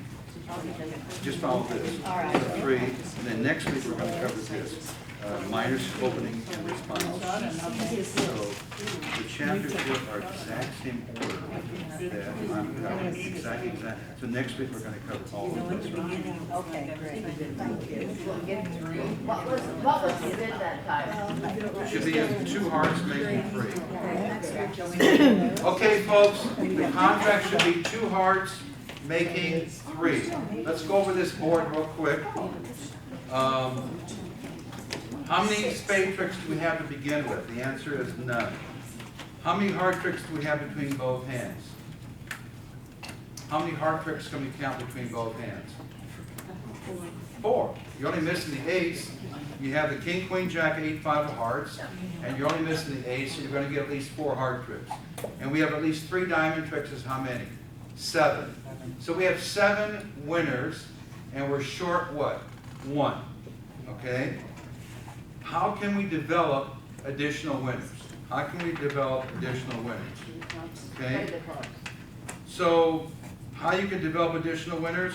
Just follow this. All right. 3, and then next week we're gonna cover this, minor suit opening and responses. So the chapters here are exact same order that I'm covering, exact. So next week we're gonna cover all of this. Okay, great. Thank you. What was the bid that time? Should be in 2 hearts making 3. Okay, folks, the contract should be 2 hearts making 3. Let's go over this board real quick. How many spade tricks do we have to begin with? The answer is none. How many hard tricks do we have between both hands? How many hard tricks can we count between both hands? 4. You're only missing the ace. You have the king, queen, jack, 8, 5 of hearts, and you're only missing the ace, so you're going to get at least 4 hard tricks. And we have at least 3 diamond tricks. Is how many? 7. So we have 7 winners, and we're short what? 1. Okay? How can we develop additional winners? How can we develop additional winners? Okay? So, how you can develop additional winners?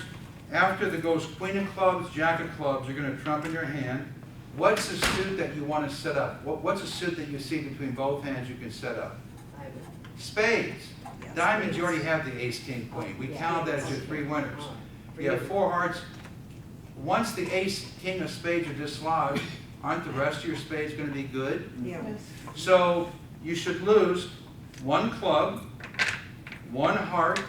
After the goes queen of clubs, jack of clubs, you're going to trump in your hand. What's the suit that you want to set up? What's a suit that you see between both hands you can set up? Spades. Diamonds, you already have the ace, king, queen. We count that as your 3 winners. You have 4 hearts. Once the ace, king of spades are dislodged, aren't the rest of your spades going to be good? Yeah. So you should lose 1 club, 1 heart,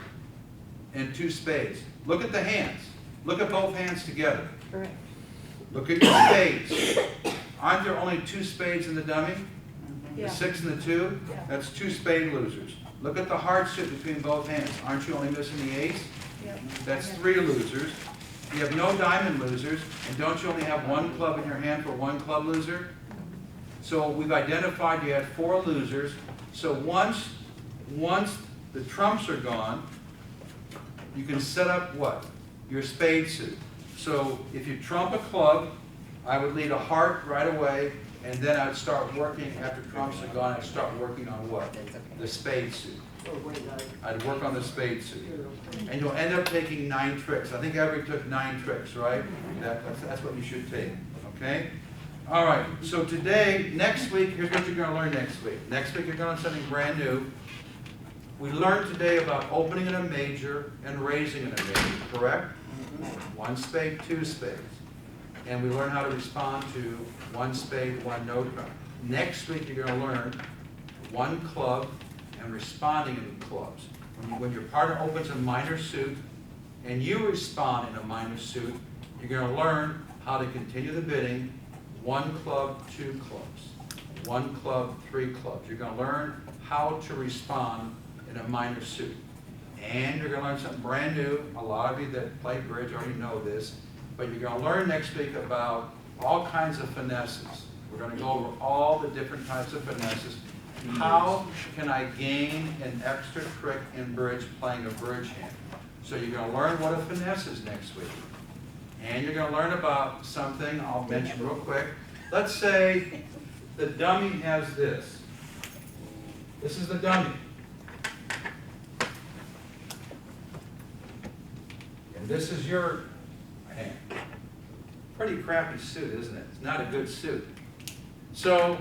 and 2 spades. Look at the hands. Look at both hands together. Correct. Look at your spades. Aren't there only 2 spades in the dummy? The 6 and the 2? That's 2 spade losers. Look at the heart suit between both hands. Aren't you only missing the ace? That's 3 losers. You have no diamond losers, and don't you only have 1 club in your hand for 1 club loser? So we've identified you had 4 losers. So once the trumps are gone, you can set up what? Your spade suit. So if you trump a club, I would lead a heart right away, and then I'd start working, after trumps are gone, I'd start working on what? The spade suit. I'd work on the spade suit. And you'll end up taking 9 tricks. I think Everett took 9 tricks, right? That's what you should take, okay? All right, so today, next week, here's what you're going to learn next week. Next week, you're going to learn something brand new. We learned today about opening in a major and raising in a major, correct? 1 spade, 2 spades. And we learn how to respond to 1 spade, 1 no trump. Next week, you're going to learn 1 club and responding in clubs. When your partner opens a minor suit and you respond in a minor suit, you're going to learn how to continue the bidding. 1 club, 2 clubs. 1 club, 3 clubs. You're going to learn how to respond in a minor suit. And you're going to learn something brand new. A lot of you that play bridge already know this, but you're going to learn next week about all kinds of finesses. We're going to go over all the different types of finesses. How can I gain an extra trick in bridge playing a bridge hand? So you're going to learn what a finesse is next week. And you're going to learn about something I'll mention real quick. Let's say the dummy has this. This is the dummy. And this is your hand. Pretty crappy suit, isn't it? It's not a good suit. So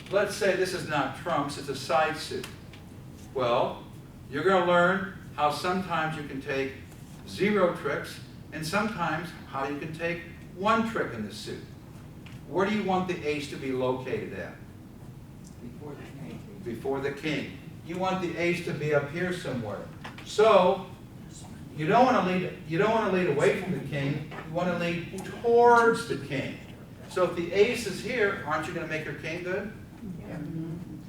let's say this is not trumps, it's a side suit. Well, you're going to learn how sometimes you can take 0 tricks and sometimes how you can take 1 trick in the suit. Where do you want the ace to be located at? Before the king. Before the king. You want the ace to be up here somewhere. So you don't want to lead away from the king. You want to lead towards the king. So if the ace is here, aren't you going to make your king good?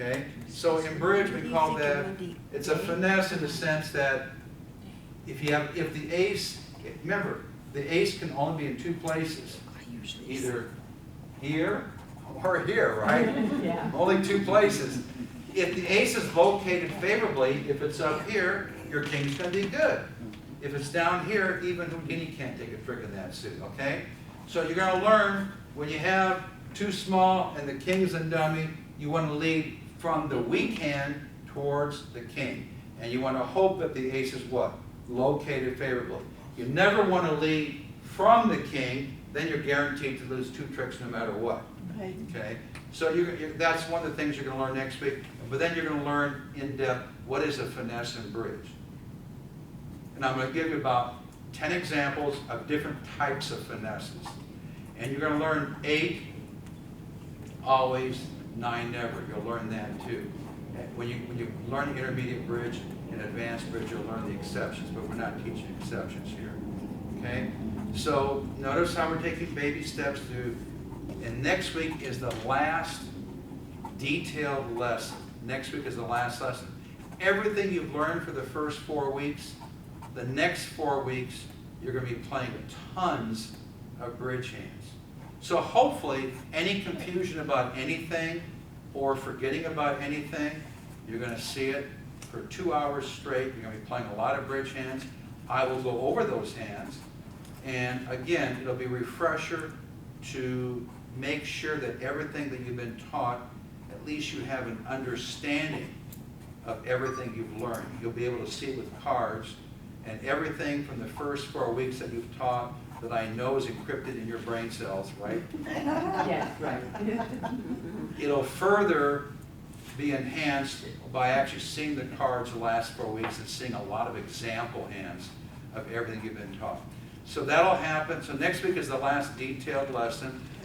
Okay. So in bridge we call that, it's a finesse in the sense that if the ace, remember, the ace can only be in 2 places, either here or here, right? Yeah. Only 2 places. If the ace is located favorably, if it's up here, your king's going to be good. If it's down here, even Houdini can't take a trick in that suit, okay? So you're going to learn when you have 2 small and the king is in dummy, you want to lead from the weak hand towards the king. And you want to hope that the ace is what? Located favorably. You never want to lead from the king, then you're guaranteed to lose 2 tricks no matter what. Right. Okay? So that's one of the things you're going to learn next week. But then you're going to learn in depth what is a finesse in bridge. And I'm going to give you about 10 examples of different types of finesses. And you're going to learn 8 always, 9 never. You'll learn that too. When you learn intermediate bridge and advanced bridge, you'll learn the exceptions, but we're not teaching exceptions here. Okay? So notice how we're taking baby steps through. And next week is the last detailed lesson. Next week is the last lesson. Everything you've learned for the first 4 weeks, the next 4 weeks, you're going to be playing tons of bridge hands. So hopefully, any confusion about anything or forgetting about anything, you're going to see it for 2 hours straight. You're going to be playing a lot of bridge hands. I will go over those hands. And again, it'll be a refresher to make sure that everything that you've been taught, at least you have an understanding of everything you've learned. You'll be able to see it with cards, and everything from the first 4 weeks that you've taught that I know is encrypted in your brain cells, right? Yes, right. It'll further be enhanced by actually seeing the cards the last 4 weeks and seeing a lot of example hands of everything you've been taught. So that'll happen. So next week is the last detailed lesson.